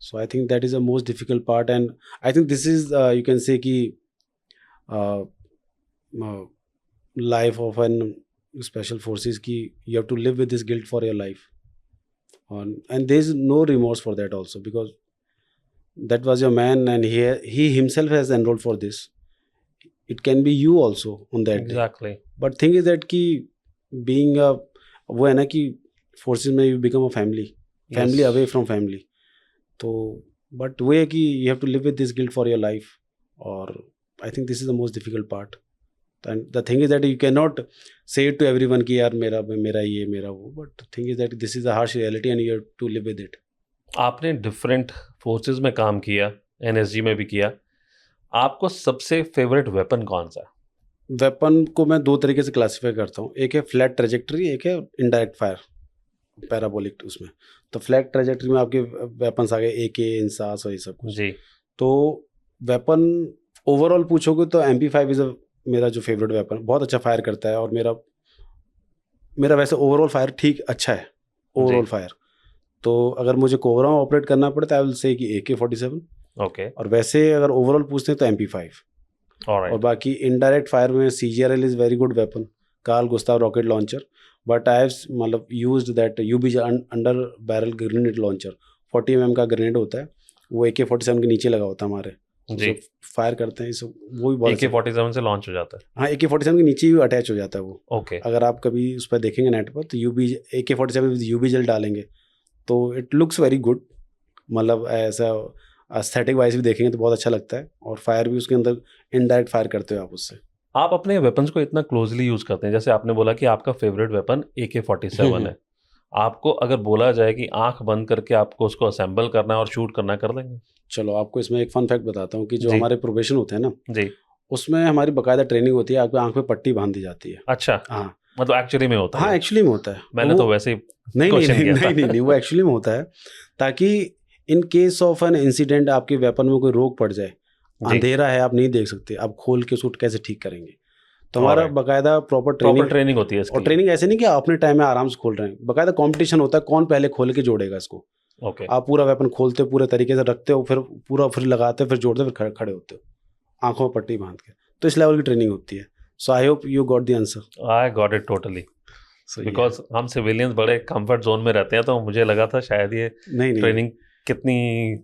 S1: So I think that is the most difficult part, and I think this is you can say कि life of an special forces, की you have to live with this guilt for your life, and there is no remorse for that also, because that was your man, and he himself has enrolled for this. It can be you also on that day.
S2: Exactly.
S1: But thing is that कि being a वो है ना कि forces में you become a family away from family, तो but वो है कि you have to live with this guilt for your life, और I think this is the most difficult part. And the thing is that you cannot say it to everyone कि यार मेरा ये मेरा वो, but the thing is that this is a harsh reality and you have to live with it.
S2: आपने different forces में काम किया, एनएसजी में भी किया, आपको सबसे फेवरेट वेपन कौन सा?
S1: वेपन को मैं 2 तरीके से क्लासीफाई करता हूँ, एक है फ्लैट ट्रेजेक्टरी, एक है इनडायरेक्ट फायर पैराबोलिक। उसमें तो फ्लैट ट्रेजेक्टरी में आपके वेपन्स आ गए, AK, इंसास और ये सब कुछ।
S2: जी।
S1: तो वेपन ओवरऑल पूछोगे तो MP5 इज़ मेरा जो फेवरेट वेपन, बहुत अच्छा फायर करता है, और मेरा वैसे ओवरऑल फायर ठीक अच्छा है, ओवरऑल फायर। तो अगर मुझे कोबरा में ऑपरेट करना पड़े तो आई विल से कि AK-47,
S2: ओके।
S1: और वैसे अगर ओवरऑल पूछते हैं तो MP5।
S2: ऑलराइट।
S1: और बाकी इनडायरेक्ट फायर में CGRL is very good weapon, Carl Gustav rocket launcher, but I have मतलब used that UBGL under barrel grenade launcher. 40 mm का ग्रेनेड होता है, वो AK-47 के नीचे लगा होता है हमारे,
S2: जी।
S1: फायर करते हैं इसे, वो भी बहुत अच्छा।
S2: AK-47 से लॉन्च हो जाता है।
S1: हाँ, AK-47 के नीचे ही अटैच हो जाता है वो।
S2: ओके।
S1: अगर आप कभी उस पर देखेंगे नेट पर, तो AK-47 विद यूबी जेल डालेंगे तो इट लुक्स वेरी गुड, मतलब ऐसा एस्थेटिक वाइज भी देखेंगे तो बहुत अच्छा लगता है, और फायर भी उसके अंदर इनडायरेक्ट फायर करते हो आप उससे।
S2: आप अपने वेपन्स को इतना क्लोजली यूज करते हैं, जैसे आपने बोला कि आपका फेवरेट वेपन AK-47 है, आपको अगर बोला जाए कि आंख बंद करके आपको उसको असेंबल करना है और शूट करना, कर देंगे?
S1: चलो आपको इसमें एक फन फैक्ट बताता हूँ कि जो
S2: जी।
S1: हमारे प्रोबेशन होते हैं ना,
S2: जी।
S1: उसमें हमारी बाकायदा ट्रेनिंग होती है, आपकी आंख पे पट्टी बांध दी जाती है।
S2: अच्छा,
S1: हाँ
S2: मतलब एक्चुअली में होता
S1: हाँ,
S2: है?
S1: एक्चुअली में होता है।
S2: मैंने तो वैसे ही
S1: नहीं नहीं
S2: क्वेश्चन
S1: नहीं
S2: किया था।
S1: नहीं नहीं नहीं, वो एक्चुअली में होता है ताकि in case of an incident आपके वेपन में कोई रोक पड़ जाए,
S2: जी।
S1: अंधेरा है आप नहीं देख सकते, आप खोल के उसको कैसे ठीक करेंगे, तो हमारा
S2: Alright.
S1: बाकायदा प्रॉपर
S2: प्रॉपर
S1: ट्रेनिंग।
S2: ट्रेनिंग होती है
S1: और
S2: इसकी।
S1: ट्रेनिंग ऐसे नहीं कि आप अपने टाइम में आराम से खोल रहे हैं, बाकायदा कंपटीशन होता है कौन पहले खोल के जोड़ेगा इसको।
S2: ओके।
S1: आप पूरा वेपन खोलते हो, पूरे तरीके से रखते हो, फिर लगाते हो, फिर जोड़ते हो, फिर खड़े होते हो आंखों में पट्टी बांध के। तो इस लेवल की ट्रेनिंग होती है। So I hope you got the answer.
S2: I got it totally, because हम सिविलियंस बड़े कंफर्ट जोन में रहते हैं, तो मुझे लगा था शायद ये
S1: नहीं
S2: ट्रेनिंग कितनी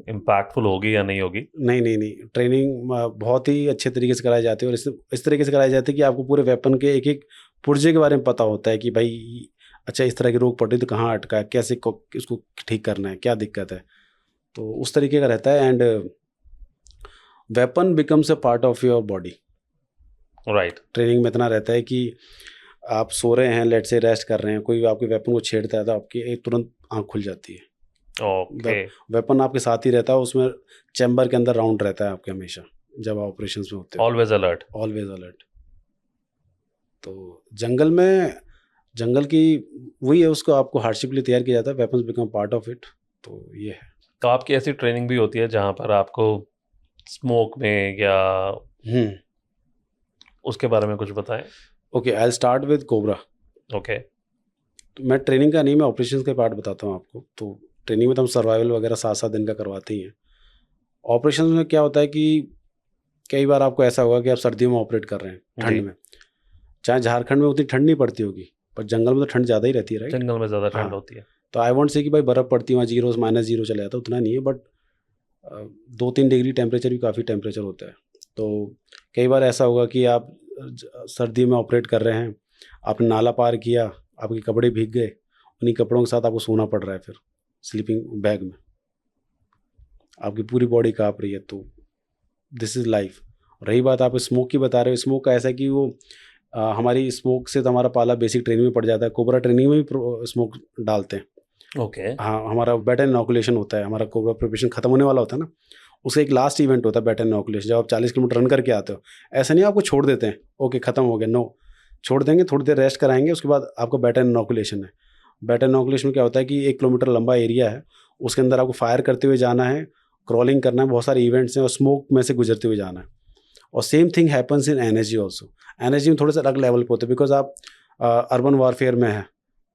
S2: इम्पैक्टफुल होगी या नहीं होगी।
S1: नहीं नहीं नहीं, ट्रेनिंग बहुत ही अच्छे तरीके से कराई जाती है, और इस तरीके से कराई जाती है कि आपको पूरे वेपन के एक एक पुर्जे के बारे में पता होता है कि भाई अच्छा इस तरह की रोक पड़ रही तो कहाँ अटका है, कैसे उसको ठीक करना है, क्या दिक्कत है, तो उस तरीके का रहता है। And weapon becomes a part of your body.
S2: Right.
S1: Training में इतना रहता है कि आप सो रहे हैं, लेट से रेस्ट कर रहे हैं, कोई आपके वेपन को छेड़ता है तो आपकी एक तुरंत आँख खुल जाती है।
S2: ओके।
S1: वेपन आपके साथ ही रहता है, उसमें चैम्बर के अंदर राउंड रहता है आपके हमेशा जब आप ऑपरेशंस में होते हो।
S2: Always alert.
S1: Always alert. तो जंगल की वही है, उसको आपको हार्डशिप लिए तैयार किया जाता है, weapons become part of it. तो ये है।
S2: तो आपकी ऐसी ट्रेनिंग भी होती है जहाँ पर आपको स्मोक में या उसके बारे में कुछ बताएं?
S1: Okay, I start with cobra.
S2: Okay.
S1: तो मैं ट्रेनिंग का नहीं, मैं ऑपरेशंस के पार्ट बताता हूँ आपको। तो ट्रेनिंग में तो हम सर्वाइवल वगैरह 7-7 दिन का करवाते ही हैं। ऑपरेशंस में क्या होता है कि कई बार आपको ऐसा होगा कि आप सर्दियों में ऑपरेट कर रहे हैं, ठंड में, चाहे झारखंड में उतनी ठंड नहीं पड़ती होगी, पर जंगल में तो ठंड ज़्यादा ही रहती है, राइट?
S2: जंगल में ज़्यादा ठंड
S1: हाँ।
S2: होती है।
S1: तो आई वॉन्ट से कि भाई बर्फ़ पड़ती है वहाँ, -0 चला जाता है, उतना नहीं है, बट 2-3 डिग्री टेम्परेचर भी काफ़ी टेम्परेचर होता है। तो कई बार ऐसा होगा कि आप सर्दी में ऑपरेट कर रहे हैं, आपने नाला पार किया, आपके कपड़े भीग गए, उन्हीं कपड़ों के साथ आपको सोना पड़ रहा है, फिर स्लीपिंग बैग में आपकी पूरी बॉडी काँप रही है। तो दिस इज़ लाइफ। रही बात आप स्मोक की बता रहे हो, स्मोक का ऐसा है कि वो हमारी स्मोक से तो हमारा पाला बेसिक ट्रेनिंग में पड़ जाता है, कोबरा ट्रेनिंग में भी स्मोक डालते हैं।
S2: ओके।
S1: हाँ, हमारा बैटन इनॉकुलेशन होता है, हमारा कोबरा प्रिपरेशन खत्म होने वाला होता है ना, उसका एक लास्ट इवेंट होता है बैटन इनॉकुलेशन। जब आप 40 किलोमीटर रन करके आते हो, ऐसा नहीं आपको छोड़ देते हैं ओके ख़त्म हो गया, नो, छोड़ देंगे, थोड़ी देर रेस्ट कराएंगे, उसके बाद आपका बैटन इनॉकुलेशन है। बैटन इनॉकुलेशन में क्या होता है कि 1 किलोमीटर लंबा एरिया है, उसके अंदर आपको फायर करते हुए जाना है, क्रॉलिंग करना है, बहुत सारे इवेंट्स हैं, और स्मोक में से गुजरते हुए जाना है। और same thing happens in energy also. Energy में थोड़ा सा अलग लेवल पे होते हैं, बिकॉज आप अर्बन वारफेयर में है,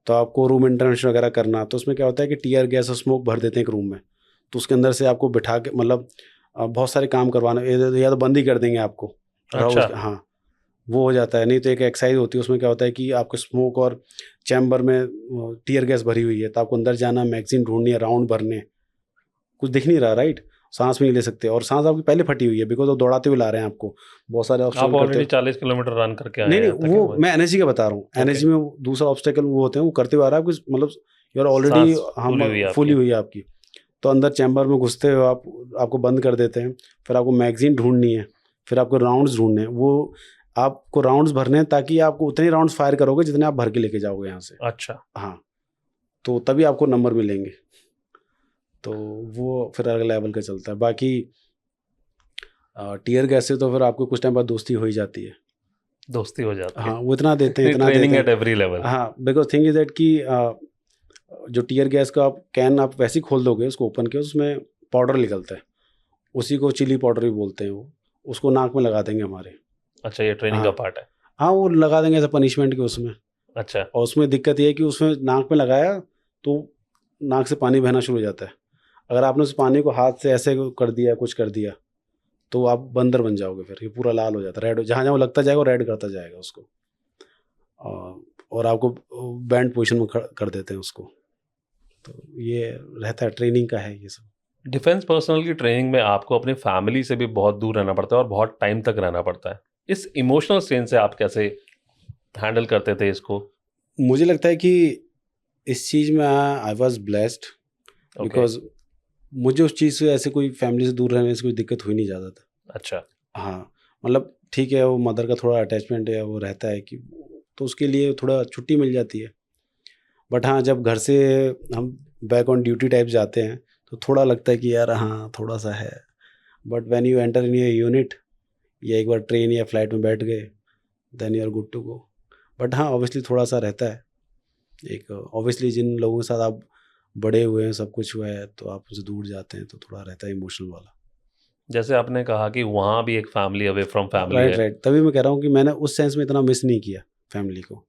S1: तो आपको रूम इंटरवेंशन वगैरह करना, तो उसमें क्या होता है कि टीयर गैस और स्मोक भर देते हैं एक रूम में, तो उसके अंदर से आपको बिठा के मतलब बहुत सारे काम करवाना, या तो बंद ही कर देंगे आपको।
S2: अच्छा।
S1: हाँ, वो हो जाता है। नहीं तो एक एक्सरसाइज होती है, उसमें क्या होता है कि आपको स्मोक और चैम्बर में टीयर गैस भरी हुई है, तो आपको अंदर जाना, मैगजीन ढूंढनी है, राउंड भरने, कुछ दिख नहीं रहा, राइट? सांस भी नहीं ले सकते, और सांस आपकी पहले फटी हुई है, बिकॉज वो दौड़ाते हुए ला रहे हैं आपको, बहुत सारे
S2: आप
S1: ऑब्स्टेकल करते
S2: ऑलरेडी
S1: हैं।
S2: 40 किलोमीटर रन करके आए
S1: नहीं
S2: हैं,
S1: नहीं, वो मैं एनर्जी का बता रहा हूँ। एनर्जी में दूसरा ऑब्स्टेकल वो होते हैं, वो करते हुए आ रहा है आपको, मतलब यूर ऑलरेडी फुली हुई है आपकी, तो अंदर चैम्बर में घुसते हुए आपको बंद कर देते हैं। फिर आपको मैगजीन ढूंढनी है, फिर आपको राउंड्स ढूंढने हैं, वो आपको राउंड्स भरने हैं, ताकि आपको उतने राउंड्स फायर करोगे जितने आप भर के लेके जाओगे यहाँ से।
S2: अच्छा।
S1: हाँ, तो तभी आपको नंबर मिलेंगे। तो वो फिर अलग लेवल का चलता है। बाकी टीयर गैस से तो फिर आपको कुछ टाइम बाद दोस्ती हो ही जाती है।
S2: दोस्ती हो जाती है।
S1: हाँ, वो इतना देते हैं, इतना
S2: ट्रेनिंग
S1: देते
S2: एट
S1: हैं।
S2: Every level.
S1: हाँ, बिकॉज थिंग इज दैट कि जो टीयर गैस का आप कैन आप वैसे ही खोल दोगे, उसको ओपन किया, उसमें पाउडर निकलता है, उसी को चिली पाउडर भी बोलते हैं, वो उसको नाक में लगा देंगे हमारे।
S2: अच्छा, ये ट्रेनिंग का पार्ट है।
S1: हाँ, वो लगा देंगे एज अ पनिशमेंट के उसमें।
S2: अच्छा।
S1: और उसमें दिक्कत ये है कि उसमें नाक में लगाया तो नाक से पानी बहना शुरू हो जाता है। अगर आपने उस पानी को हाथ से ऐसे कर दिया, कुछ कर दिया, तो आप बंदर बन जाओगे, फिर ये पूरा लाल हो जाता है, रेड, जहाँ जहाँ लगता जाएगा रेड करता जाएगा उसको। और आपको बैंड पोजीशन में कर देते हैं उसको। तो ये रहता है, ट्रेनिंग का है ये सब।
S2: डिफेंस पर्सनल की ट्रेनिंग में आपको अपनी फैमिली से भी बहुत दूर रहना पड़ता है और बहुत टाइम तक रहना पड़ता है। इस इमोशनल स्ट्रेन से आप कैसे हैंडल करते थे इसको?
S1: मुझे लगता है कि इस चीज़ में I was blessed,
S2: okay.
S1: Because मुझे उस चीज़ से ऐसे कोई फैमिली से दूर रहने से कोई दिक्कत हुई नहीं ज़्यादा था।
S2: अच्छा।
S1: हाँ, मतलब ठीक है, वो मदर का थोड़ा अटैचमेंट है, वो रहता है कि तो उसके लिए थोड़ा छुट्टी मिल जाती है। बट हाँ, जब घर से हम बैक ऑन ड्यूटी टाइप जाते हैं तो थोड़ा लगता है कि यार हाँ थोड़ा सा है। But when you enter in your unit या एक बार ट्रेन या फ्लाइट में बैठ गए, then you are good to go. But हाँ, ऑब्वियसली थोड़ा सा रहता है एक, ऑब्वियसली जिन लोगों के साथ आप बड़े हुए हैं, सब कुछ हुआ है, तो आप उनसे दूर जाते हैं तो थोड़ा रहता है इमोशनल वाला।
S2: जैसे आपने कहा कि वहाँ भी एक family away from family
S1: right
S2: है।
S1: राइट, तभी मैं कह रहा हूँ कि मैंने उस सेंस में इतना मिस नहीं किया फैमिली को,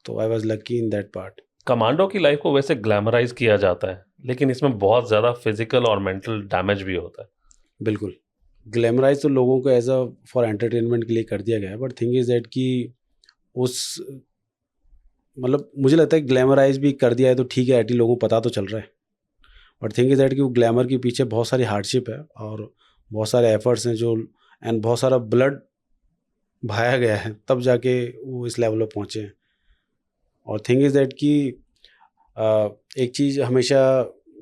S1: तो I was lucky in that part.
S2: Commando की लाइफ को वैसे ग्लैमराइज किया जाता है, लेकिन इसमें बहुत ज़्यादा फिजिकल और मेंटल डैमेज भी होता है।
S1: बिल्कुल, ग्लैमराइज तो लोगों को एज अ फॉर एंटरटेनमेंट के लिए कर दिया गया है, बट थिंग इज दैट कि उस मतलब मुझे लगता है ग्लैमराइज भी कर दिया है तो ठीक है, एटी लोगों को पता तो चल रहा है, बट थिंग इज दैट कि वो ग्लैमर के पीछे बहुत सारी हार्डशिप है और बहुत सारे एफर्ट्स हैं जो, एंड बहुत सारा ब्लड बहाया गया है, तब जाके वो इस लेवल पर पहुँचे हैं। और थिंग इज दैट कि एक चीज़ हमेशा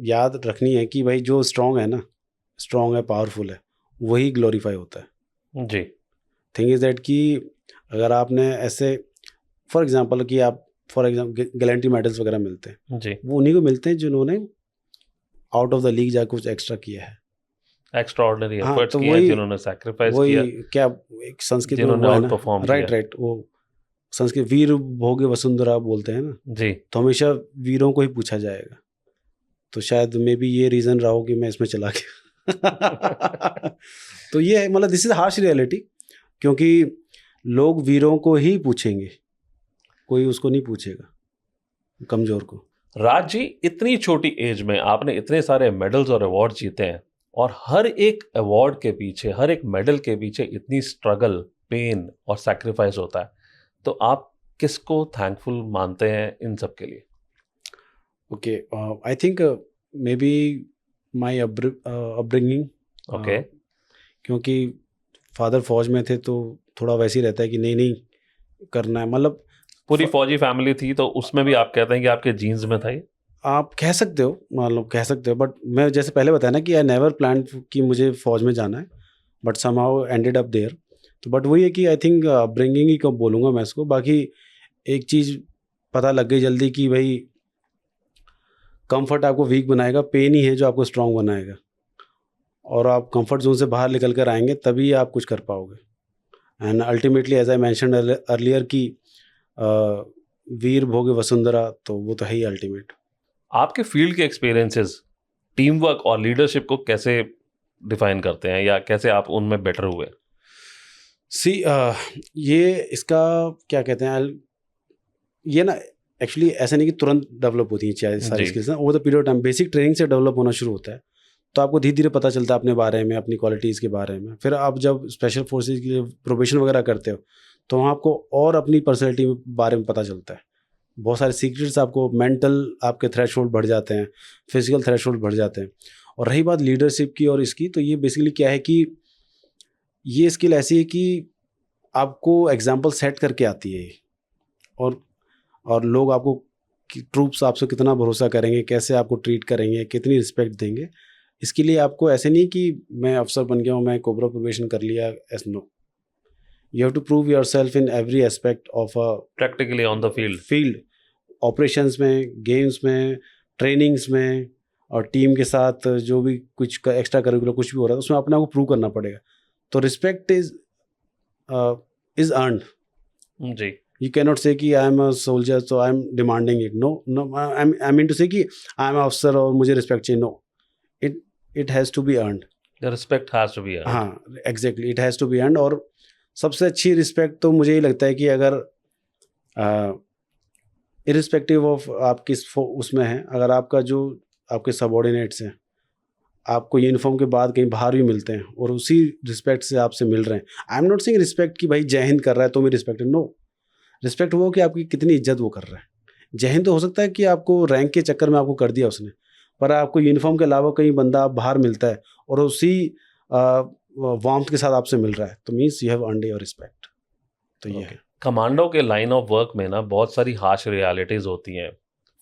S1: याद रखनी है कि भाई जो स्ट्रांग है ना, स्ट्रांग है, पावरफुल है, वही ग्लोरीफाई होता है।
S2: जी।
S1: थिंग इज़ दैट कि अगर आपने ऐसे फॉर एग्जांपल कि आप गैलेंट्री मेडल्स वगैरह मिलते हैं,
S2: जी।
S1: वो उन्हीं को मिलते हैं जिन्होंने आउट ऑफ द लीग जाकर कुछ एक्स्ट्रा किया है।
S2: एक्स्ट्रा ऑर्डिनरी
S1: हाँ,
S2: एफर्ट्स
S1: तो
S2: किए हैं, जिन्होंने सैक्रिफाइस किया,
S1: वही क्या एक संस्कृत में
S2: जिन्होंने
S1: वो है
S2: आउट
S1: ना,
S2: परफॉर्म
S1: राइट
S2: किया।
S1: राइट, वो संस्कृत वीर भोगे वसुंधरा बोलते हैं ना,
S2: जी।
S1: तो हमेशा वीरों को ही पूछा जाएगा। तो शायद मे बी ये रीज़न रहा हो कि मैं इसमें चला गया। तो ये है, मतलब दिस इज हार्श रियलिटी, क्योंकि लोग वीरों को ही पूछेंगे, कोई उसको नहीं पूछेगा कमज़ोर को।
S2: राज जी, इतनी छोटी एज में आपने इतने सारे मेडल्स और अवार्ड जीते हैं, और हर एक अवार्ड के पीछे, हर एक मेडल के पीछे इतनी स्ट्रगल, पेन और सैक्रिफाइस होता है, तो आप किसको थैंकफुल मानते हैं इन सब के लिए?
S1: Okay, I think may be my upbringing,
S2: okay.
S1: क्योंकि फादर फौज में थे तो थोड़ा वैसे ही रहता है कि नहीं नहीं करना है, मतलब
S2: पूरी फौजी फैमिली थी, तो उसमें भी आप कहते हैं कि आपके जीन्स में था ये?
S1: आप कह सकते हो, मतलब कह सकते हो, बट मैं जैसे पहले बताया ना कि आई नेवर प्लान कि मुझे फौज में जाना है, but somehow ended up there. तो बट वही है कि आई थिंक अपब्रिंगिंग ही कब बोलूँगा मैं इसको। बाकी एक चीज़ पता लग गई जल्दी कि भाई कंफर्ट आपको वीक बनाएगा, पेन ही है जो आपको स्ट्रांग बनाएगा, और आप कंफर्ट जोन से बाहर निकल कर आएंगे तभी आप कुछ कर पाओगे। And ultimately as I mentioned earlier कि वीर भोगे वसुंधरा, तो वो तो है ही अल्टीमेट।
S2: आपके फील्ड के एक्सपीरियंसेस टीम वर्क और लीडरशिप को कैसे डिफाइन करते हैं, या कैसे आप उनमें बेटर हुए?
S1: सी ये इसका क्या कहते हैं, ये ना एक्चुअली ऐसा नहीं कि तुरंत डेवलप होती हैं सारी
S2: जी।
S1: स्किल्स ना, over the period of time basic training से डेवलप होना शुरू होता है। तो आपको धीरे धीरे पता चलता है अपने बारे में, अपनी क्वालिटीज़ के बारे में। फिर आप जब स्पेशल फोर्सेज के लिए प्रोबेशन वगैरह करते हो तो वहाँ आपको और अपनी पर्सनैलिटी के बारे में पता चलता है। बहुत सारे सीक्रेट्स आपको, मेंटल आपके थ्रेशोल्ड बढ़ जाते हैं, फिजिकल थ्रेशोल्ड बढ़ जाते हैं। और रही बात लीडरशिप की और इसकी, तो ये बेसिकली क्या है कि ये स्किल ऐसी है कि आपको एग्जाम्पल सेट करके आती है ये। और लोग आपको ट्रूप्स आपसे कितना भरोसा करेंगे, कैसे आपको ट्रीट करेंगे, कितनी रिस्पेक्ट देंगे, इसके लिए आपको ऐसे नहीं कि मैं अफसर बन गया हूँ, मैं कोबरा प्रोबेशन कर लिया, as know, you have to prove your self in every aspect of a
S2: practically on the field.
S1: Operations में, गेम्स में, ट्रेनिंग्स में, और टीम के साथ जो भी कुछ एक्स्ट्रा करिकुलर कुछ भी हो रहा है उसमें अपने आप को प्रूव करना पड़ेगा। तो रिस्पेक्ट इज अर्नड।
S2: जी।
S1: You cannot say कि I am a soldier so I am demanding it. No, I mean to say कि I am an officer और मुझे respect चाहिए. No, it has to be earned.
S2: The respect has to be earned.
S1: हाँ, exactly, it has to be earned। और सबसे अच्छी respect तो मुझे ही लगता है कि अगर इरिस्पेक्टिव ऑफ आप किस उसमें हैं, अगर आपका जो आपके सबॉर्डिनेट्स हैं आपको यूनिफॉर्म के बाद कहीं बाहर भी मिलते हैं और उसी रिस्पेक्ट से आपसे मिल रहे हैं, I am not saying respect कि भाई जय हिंद कर रहा है तो मेरी रिस्पेक्ट है, नो, रिस्पेक्ट वो कि आपकी कितनी इज्जत वो कर रहा है। जय हिंद तो हो सकता है कि आपको रैंक के चक्कर में आपको कर दिया उसने, पर आपको यूनिफॉर्म के अलावा कहीं बंदा बाहर मिलता है और उसी वार्मथ के साथ आपसे मिल रहा है, तो means you have earned your respect. तो ये है।
S2: कमांडो के लाइन ऑफ वर्क में ना बहुत सारी हार्श रियलिटीज होती हैं,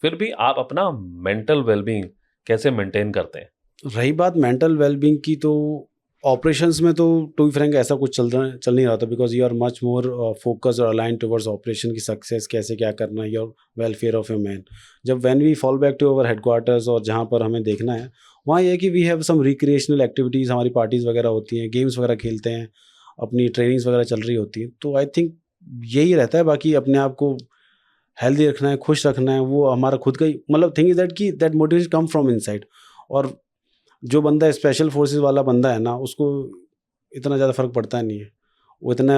S2: फिर भी आप अपना मेंटल वेलबींग कैसे मेंटेन करते हैं?
S1: रही बात मेंटल वेलबींग की, तो ऑपरेशंस में तो टू बी फ्रैंक ऐसा कुछ चल नहीं रहा था, because you are much more focus और अलाइन टुवर्ड्स ऑपरेशन की सक्सेस, कैसे क्या करना है, your welfare of your man. जब when we fall back to our headquarters और जहाँ पर हमें देखना है, वहाँ ये है कि we have some recreational activities, हमारी पार्टीज़ वगैरह होती हैं, गेम्स वगैरह खेलते हैं, अपनी ट्रेनिंग्स वगैरह चल रही होती हैं। तो आई थिंक यही रहता है। बाकी अपने आप को हेल्दी रखना है, खुश रखना है, वो हमारा खुद का ही मतलब थिंग इज दैट कि that motivation come from inside. और जो बंदा स्पेशल फोर्सेस वाला बंदा है ना, उसको इतना ज़्यादा फर्क पड़ता नहीं है। वो इतना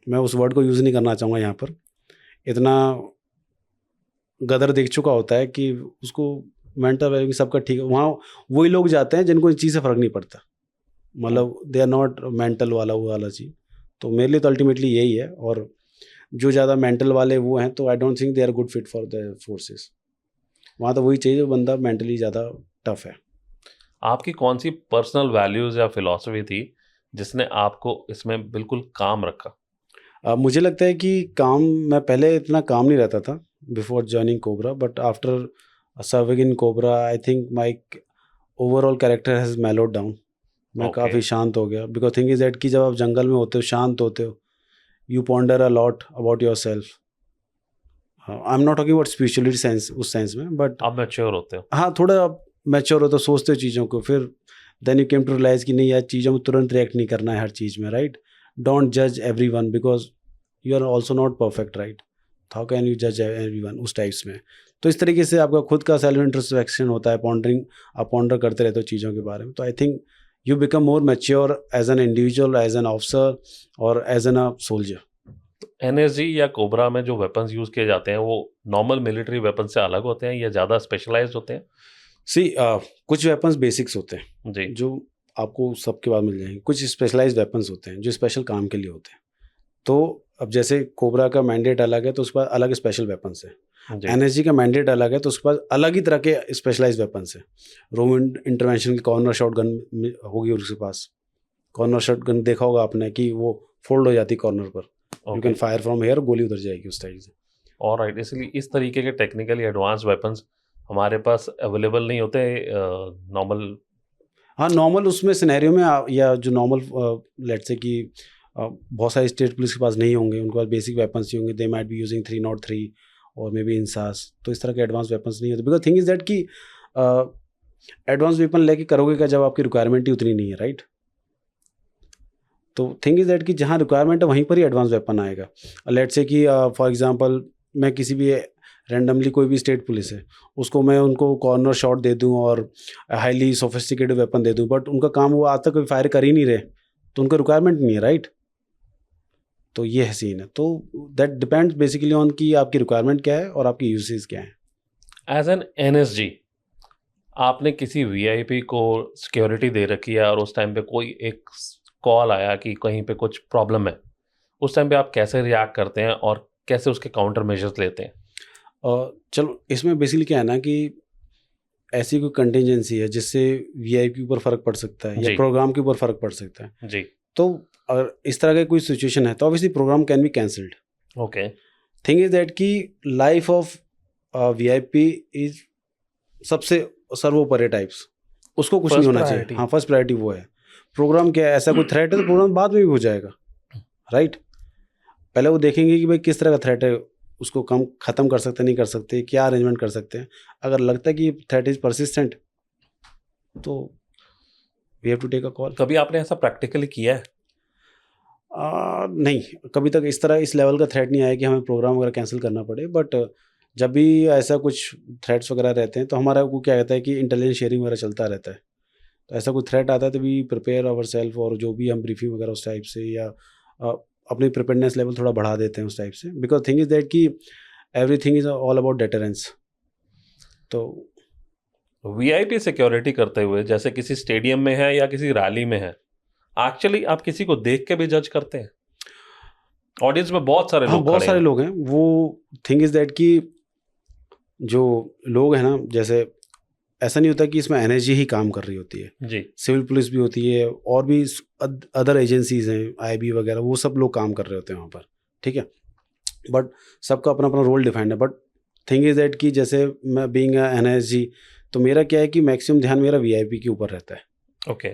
S1: मैं उस वर्ड को यूज़ नहीं करना चाहूँगा यहाँ पर, इतना गदर देख चुका होता है कि उसको मेंटल वेलबींग सबका ठीक है। वहाँ वही लोग जाते हैं जिनको इस चीज़ से फ़र्क नहीं पड़ता, मतलब दे आर नॉट मेंटल वाला वो वाला चीज़। तो मेरे लिए तो अल्टीमेटली यही है। और जो ज़्यादा मेंटल वाले वो हैं, तो I don't think they are good fit for the forces. वहाँ तो वही चाहिए जो बंदा मेंटली ज़्यादा टफ है।
S2: आपकी कौन सी पर्सनल वैल्यूज या फिलॉसफी थी जिसने आपको इसमें बिल्कुल काम रखा?
S1: मुझे लगता है कि काम, मैं पहले इतना काम नहीं रहता था before joining cobra, but after serving in cobra I think my overall character has मेलोड down. मैं
S2: Okay.
S1: काफ़ी शांत हो गया, बिकॉज थिंग इज दैट कि जब आप जंगल में होते हो, शांत होते हो, you ponder a lot about your self. I am not talking about spirituality sense, उस सेंस में, बट
S2: आप मैच्योर होते हो।
S1: हाँ, थोड़ा आप मैच्योर होते हो, सोचते हो चीज़ों को, फिर then you came to realise कि नहीं यार, चीज़ों में तुरंत रिएक्ट नहीं करना है हर चीज़ में, राइट। डोंट जज every one because you are also not perfect, right. How can you जज एवरी वन उस टाइप्स में। तो इस तरीके से आपका खुद का सेल्फ इंट्रोस्पेक्शन होता है, पॉन्डरिंग, आप पॉन्डर करते रहते हो चीज़ों के बारे में। तो I think you become more mature as an individual, as an officer और as an a soldier.
S2: NSG या कोबरा में जो वेपन्स यूज किए जाते हैं वो नॉर्मल मिलिट्री वेपन से अलग होते हैं या ज़्यादा स्पेशलाइज्ड होते हैं?
S1: कुछ वेपन्स बेसिक्स होते हैं
S2: जी।
S1: जो आपको सबके बाद मिल जाएंगे, कुछ स्पेशलाइज्ड वेपन्स होते हैं जो स्पेशल काम के लिए होते हैं। तो अब जैसे कोबरा का मैंडेट अलग है, तो उसके पास अलग स्पेशल वेपन्स है।
S2: जी।
S1: एनएसजी का मैंडेट अलग है, तो उसके पास अलग ही तरह के स्पेशलाइज्ड वेपन्स है। रोमन इंटरवेंशन की कॉर्नर शॉट गन होगी उसके पास। कॉर्नर शॉट गन देखा होगा आपने कि वो फोल्ड हो जाती है कॉर्नर पर, you can fire from here, गोली उधर जाएगी उस टाइप से।
S2: ऑलराइट, इसलिए इस तरीके के टेक्निकली एडवांस वेपन्स हमारे पास अवेलेबल नहीं होते नॉर्मल।
S1: हाँ, नॉर्मल उसमें सिनेरियो में या जो नॉर्मल लेट्स से कि बहुत सारे स्टेट पुलिस के पास नहीं होंगे, उनके पास बेसिक वेपन्स ही होंगे, दे माइट बी यूजिंग 303 और मे बी इंसास। तो इस तरह के एडवांस वेपन्स नहीं होते, बिकॉज थिंग इज दैट कि एडवांस वेपन लेके करोगे क्या जब आपकी रिक्वायरमेंट ही उतनी नहीं है, राइट। तो थिंग इज दैट कि जहाँ रिक्वायरमेंट है वहीं पर ही एडवांस वेपन आएगा। लेट्स से कि फॉर एग्जांपल मैं किसी भी रैंडमली कोई भी स्टेट पुलिस है, उसको मैं उनको कॉर्नर शॉट दे दूं और हाईली सोफिस्टिकेटेड वेपन दे दूं, बट उनका काम वो आज तक कोई फायर कर ही नहीं रहे, तो उनका रिक्वायरमेंट नहीं है, राइट। तो ये है सीन है। तो दैट डिपेंड्स बेसिकली ऑन कि आपकी रिक्वायरमेंट क्या है और आपकी यूसेज क्या है।
S2: एज एन एनएसजी आपने किसी वीआईपी को सिक्योरिटी दे रखी है और उस टाइम पे कोई एक कॉल आया कि कहीं पे कुछ प्रॉब्लम है, उस टाइम पे आप कैसे रिएक्ट करते हैं और कैसे उसके काउंटर मेजर्स लेते हैं?
S1: चलो, इसमें बेसिकली क्या है ना कि ऐसी कोई कंटिजेंसी है जिससे वीआईपी के ऊपर फ़र्क पड़ सकता है या
S2: जी।
S1: प्रोग्राम के ऊपर फ़र्क पड़ सकता है।
S2: जी।
S1: तो अगर इस तरह का कोई सिचुएशन है तो obviously programme can be cancelled.
S2: Okay.
S1: Thing is that कि लाइफ ऑफ वीआईपी इज सबसे सर्वोपरि टाइप्स, उसको कुछ
S2: First
S1: नहीं होना चाहिए।
S2: priority।
S1: हाँ, फर्स्ट प्रायोरिटी वो है। प्रोग्राम क्या है, ऐसा कोई थ्रेट है तो प्रोग्राम बाद में भी हो जाएगा, राइट। पहले वो देखेंगे कि भाई किस तरह का थ्रेट है, उसको कम ख़त्म कर सकते नहीं कर सकते, क्या अरेंजमेंट कर सकते हैं। अगर लगता है कि थ्रेट इज परसिस्टेंट तो we have to take a call.
S2: कभी आपने ऐसा प्रैक्टिकली किया है?
S1: नहीं, कभी तक इस तरह इस लेवल का थ्रेट नहीं आया कि हमें प्रोग्राम वगैरह कैंसिल करना पड़े, बट जब भी ऐसा कुछ थ्रेट्स वगैरह रहते हैं तो हमारा को क्या कहता है कि इंटेलिजेंस शेयरिंग वगैरह चलता रहता है। तो ऐसा कोई थ्रेट आता है तो वी प्रिपेयर आवर सेल्फ, और जो भी हम ब्रीफिंग वगैरह उस टाइप से या अपनी प्रिपेयरनेस लेवल थोड़ा बढ़ा देते हैं उस टाइप से, बिकॉज थिंग इज दैट कि everything is all about deterrence. तो
S2: वीआईपी सिक्योरिटी करते हुए, जैसे किसी स्टेडियम में है या किसी रैली में है, एक्चुअली आप किसी को देख के भी जज करते हैं? ऑडियंस में बहुत सारे
S1: हाँ
S2: लोग
S1: बहुत
S2: खड़े
S1: सारे
S2: हैं।
S1: लोग हैं। वो थिंग इज़ दैट कि जो लोग हैं ना, जैसे ऐसा नहीं होता कि इसमें एनएसजी ही काम कर रही होती है,
S2: जी
S1: सिविल पुलिस भी होती है और भी अदर एजेंसीज हैं, आईबी वगैरह, वो सब लोग काम कर रहे होते हैं वहाँ पर, ठीक है। बट सबका अपना अपना रोल डिफाइंड है। बट थिंग इज़ दैट कि जैसे मैं बीइंग एनएसजी, तो मेरा क्या है कि मैक्सिमम ध्यान मेरा वीआईपी के ऊपर रहता है,
S2: ओके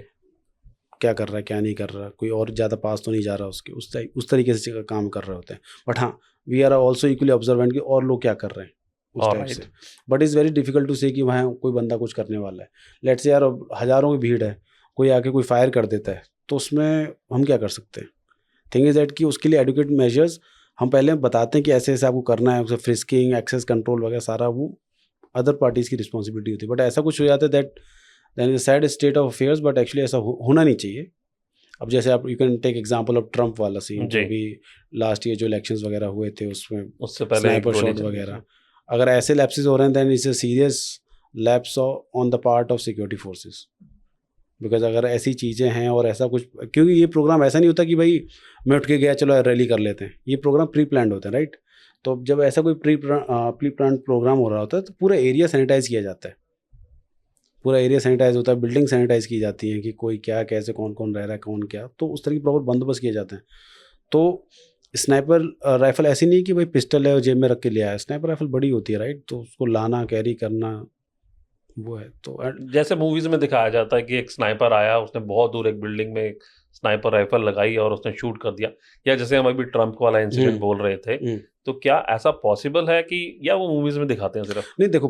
S1: क्या कर रहा है क्या नहीं कर रहा, कोई और ज़्यादा पास तो नहीं जा रहा उसके, उस तरीके से काम कर रहे होते हैं। बट हाँ, we are also equally observant कि और लोग क्या कर रहे हैं उस टाइप से।
S2: Alright
S1: but is very difficult to say कि वहाँ कोई बंदा कुछ करने वाला है। लेट्स से यार हज़ारों की भीड़ है, कोई आके कोई फायर कर देता है, तो उसमें हम क्या कर सकते हैं। थिंग इज़ दैट कि उसके लिए एडुकेट मेजर्स हम पहले बताते हैं कि ऐसे ऐसे आपको करना है, उसे फ्रिस्किंग, एक्सेस कंट्रोल वगैरह सारा वो अदर पार्टीज़ की रिस्पॉन्सिबिलिटी होती है। बट ऐसा कुछ हो जाता है that then is sad state of affairs. But actually ऐसा होना नहीं चाहिए। अब जैसे आप you can take example of Trump वाला सीन,
S2: जी
S1: जो भी लास्ट ईयर जो इलेक्शंस वगैरह हुए थे उसमें
S2: उससे पहले एक
S1: स्नाइपर
S2: गोली
S1: शॉट
S2: चली
S1: वगैरह,
S2: थी।
S1: अगर ऐसे लैप्सेस हो रहे हैं then it's a serious lapse on the part of security forces. Because अगर ऐसी चीज़ें हैं और ऐसा कुछ, क्योंकि ये प्रोग्राम ऐसा नहीं होता कि भाई मैं उठ के गया चलो रैली कर लेते हैं, ये प्रोग्राम प्री प्लान्ड होता है, राइट। तो जब ऐसा कोई प्री प्लान्ड प्रोग्राम हो रहा होता है तो पूरा एरिया सैनिटाइज किया जाता है, पूरा एरिया सैनिटाइज होता है, बिल्डिंग सैनिटाइज की जाती है कि कोई क्या कैसे कौन कौन रह रहा है कौन क्या, तो उस तरह की प्रॉपर बंदोबस्त किए जाते हैं। तो स्नाइपर राइफल ऐसी नहीं कि भाई पिस्टल है और जेब में रख के ले आया, स्नाइपर राइफल बड़ी होती है, राइट। तो उसको लाना कैरी करना वो है तो
S2: जैसे मूवीज में दिखाया जाता है कि एक स्नाइपर आया, उसने बहुत दूर एक बिल्डिंग में एक स्नाइपर राइफल लगाई और उसने शूट कर दिया, या जैसे हम अभी ट्रम्प वाला इंसिडेंट बोल रहे थे, तो क्या ऐसा पॉसिबल है कि, या वो मूवीज में दिखाते हैं सिर्फ?
S1: नहीं देखो,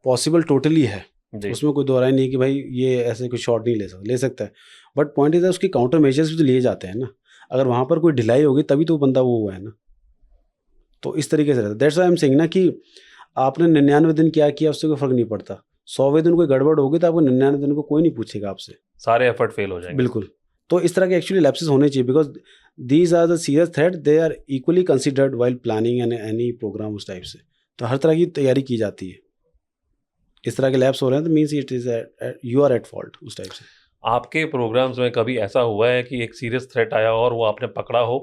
S1: पॉसिबल टोटली है,
S2: जी
S1: उसमें कोई दोहराई नहीं है कि भाई ये ऐसे कोई शॉट नहीं ले सकता है। बट पॉइंट इज उसकी काउंटर मेजर्स भी तो लिए जाते हैं ना। अगर वहाँ पर कोई ढिलाई होगी तभी तो बंदा वो हुआ है ना। तो इस तरीके से रहता है। That's why I am saying ना कि आपने 99 दिन क्या किया उससे कोई फर्क नहीं पड़ता। 100वें दिन कोई गड़बड़ होगी तो आपको 99 दिन को कोई नहीं पूछेगा आपसे,
S2: सारे एफर्ट फेल हो जाएंगे।
S1: बिल्कुल। तो इस तरह के एक्चुअली लैप्सेस होने चाहिए, because these are the serious threat, they are equally considered while planning an any programme उस टाइप से। तो हर तरह की तैयारी की जाती है। इस तरह के लैप्स हो रहे हैं तो means it is you are at fault उस टाइप से।
S2: आपके प्रोग्राम्स में कभी ऐसा हुआ है कि एक सीरियस थ्रेट आया और वो आपने पकड़ा हो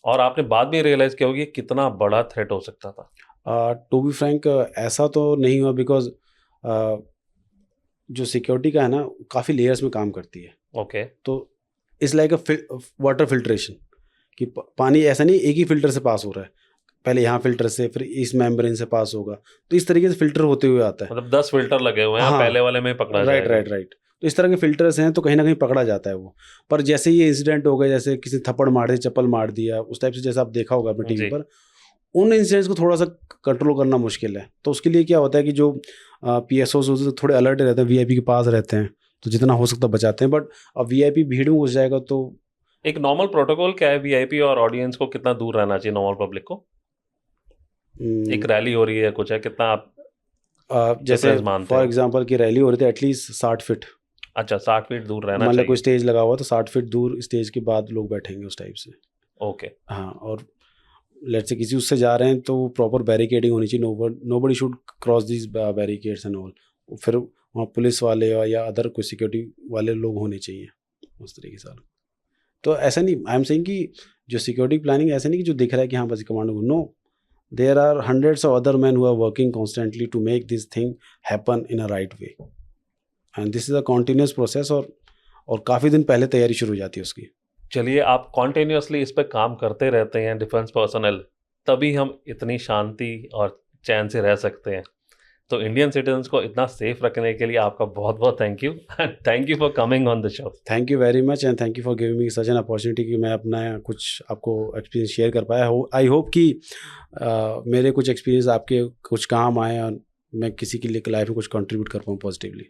S2: और आपने बाद में रियलाइज किया हो कि ये कितना बड़ा थ्रेट हो सकता था?
S1: टू बी फ्रैंक ऐसा तो नहीं हुआ, बिकॉज जो सिक्योरिटी का है ना काफ़ी लेयर्स में काम करती है।
S2: ओके
S1: तो it's like a water filtration, कि पानी ऐसा नहीं एक ही फिल्टर से पास हो रहा है, पहले यहाँ फिल्टर से फिर इस मेम्ब्रेन से पास होगा, तो इस तरीके से फिल्टर होते हुए आता है।
S2: मतलब 10 फिल्टर लगे हुए हैं,
S1: हाँ,
S2: पहले वाले में पकड़ा
S1: राइट
S2: जाएगा।
S1: Right right. तो इस तरह के फिल्टर्स हैं तो कहीं ना कहीं पकड़ा जाता है वो। पर जैसे ये इंसिडेंट हो गए, जैसे किसी थप्पड़ मार दिया, चप्पल मार दिया, उस टाइप से जैसा आप देखा होगा अपने टीवी
S2: जी
S1: पर, उन इंसिडेंट्स को थोड़ा सा कंट्रोल करना मुश्किल है। तो उसके लिए क्या होता है कि जो PSOs होते हैं थोड़े अलर्ट रहते हैं, VIP के पास रहते हैं, तो जितना हो सकता है बचाते हैं। बट अब VIP भीड़ में घुस जाएगा तो
S2: एक नॉर्मल प्रोटोकॉल क्या है वीआईपी और ऑडियंस को कितना दूर रहना चाहिए नॉर्मल पब्लिक को? एक रैली हो रही है कुछ है, कितना आप
S1: जैसे
S2: डिफरेंस मानते
S1: फॉर
S2: हो?
S1: एग्जांपल की रैली हो रही थी, एटलीस्ट 60 फीट,
S2: अच्छा 60 फीट दूर रहना
S1: मतलब
S2: चाहिए।
S1: कोई स्टेज लगा हुआ तो 60 फीट दूर स्टेज के बाद लोग बैठेंगे उस टाइप से।
S2: ओके
S1: हाँ, और लेट्स से किसी उससे जा रहे हैं तो प्रॉपर बैरिकेडिंग होनी चाहिए, nobody should cross this barricades and all. फिर वहाँ पुलिस वाले या अदर कोई सिक्योरिटी वाले लोग होने चाहिए उस तरीके से। तो ऐसा नहीं, आई एम सेइंग कि जो सिक्योरिटी प्लानिंग ऐसा नहीं कि जो दिख रहा है कि हाँ बस कमांडो को, no, there are hundreds of other man who are working constantly to make this thing happen in a right way, and this is a continuous process. और काफ़ी दिन पहले तैयारी शुरू हो जाती है उसकी।
S2: चलिए, आप कॉन्टिन्यूसली इस पे काम करते रहते हैं डिफेंस पर्सनल, तभी हम इतनी शांति और चैन से रह सकते हैं। तो इंडियन सिटीजन्स को इतना सेफ रखने के लिए आपका बहुत बहुत thank you, and thank you for coming on the show.
S1: Thank you very much and thank you for giving me such an opportunity कि मैं अपना कुछ आपको एक्सपीरियंस शेयर कर पाया। आई होप कि मेरे कुछ एक्सपीरियंस आपके कुछ काम आए और मैं किसी के लिए लाइफ में कुछ कंट्रीब्यूट कर पाऊँ positively.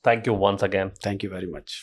S2: Thank you once again.
S1: Thank you very much.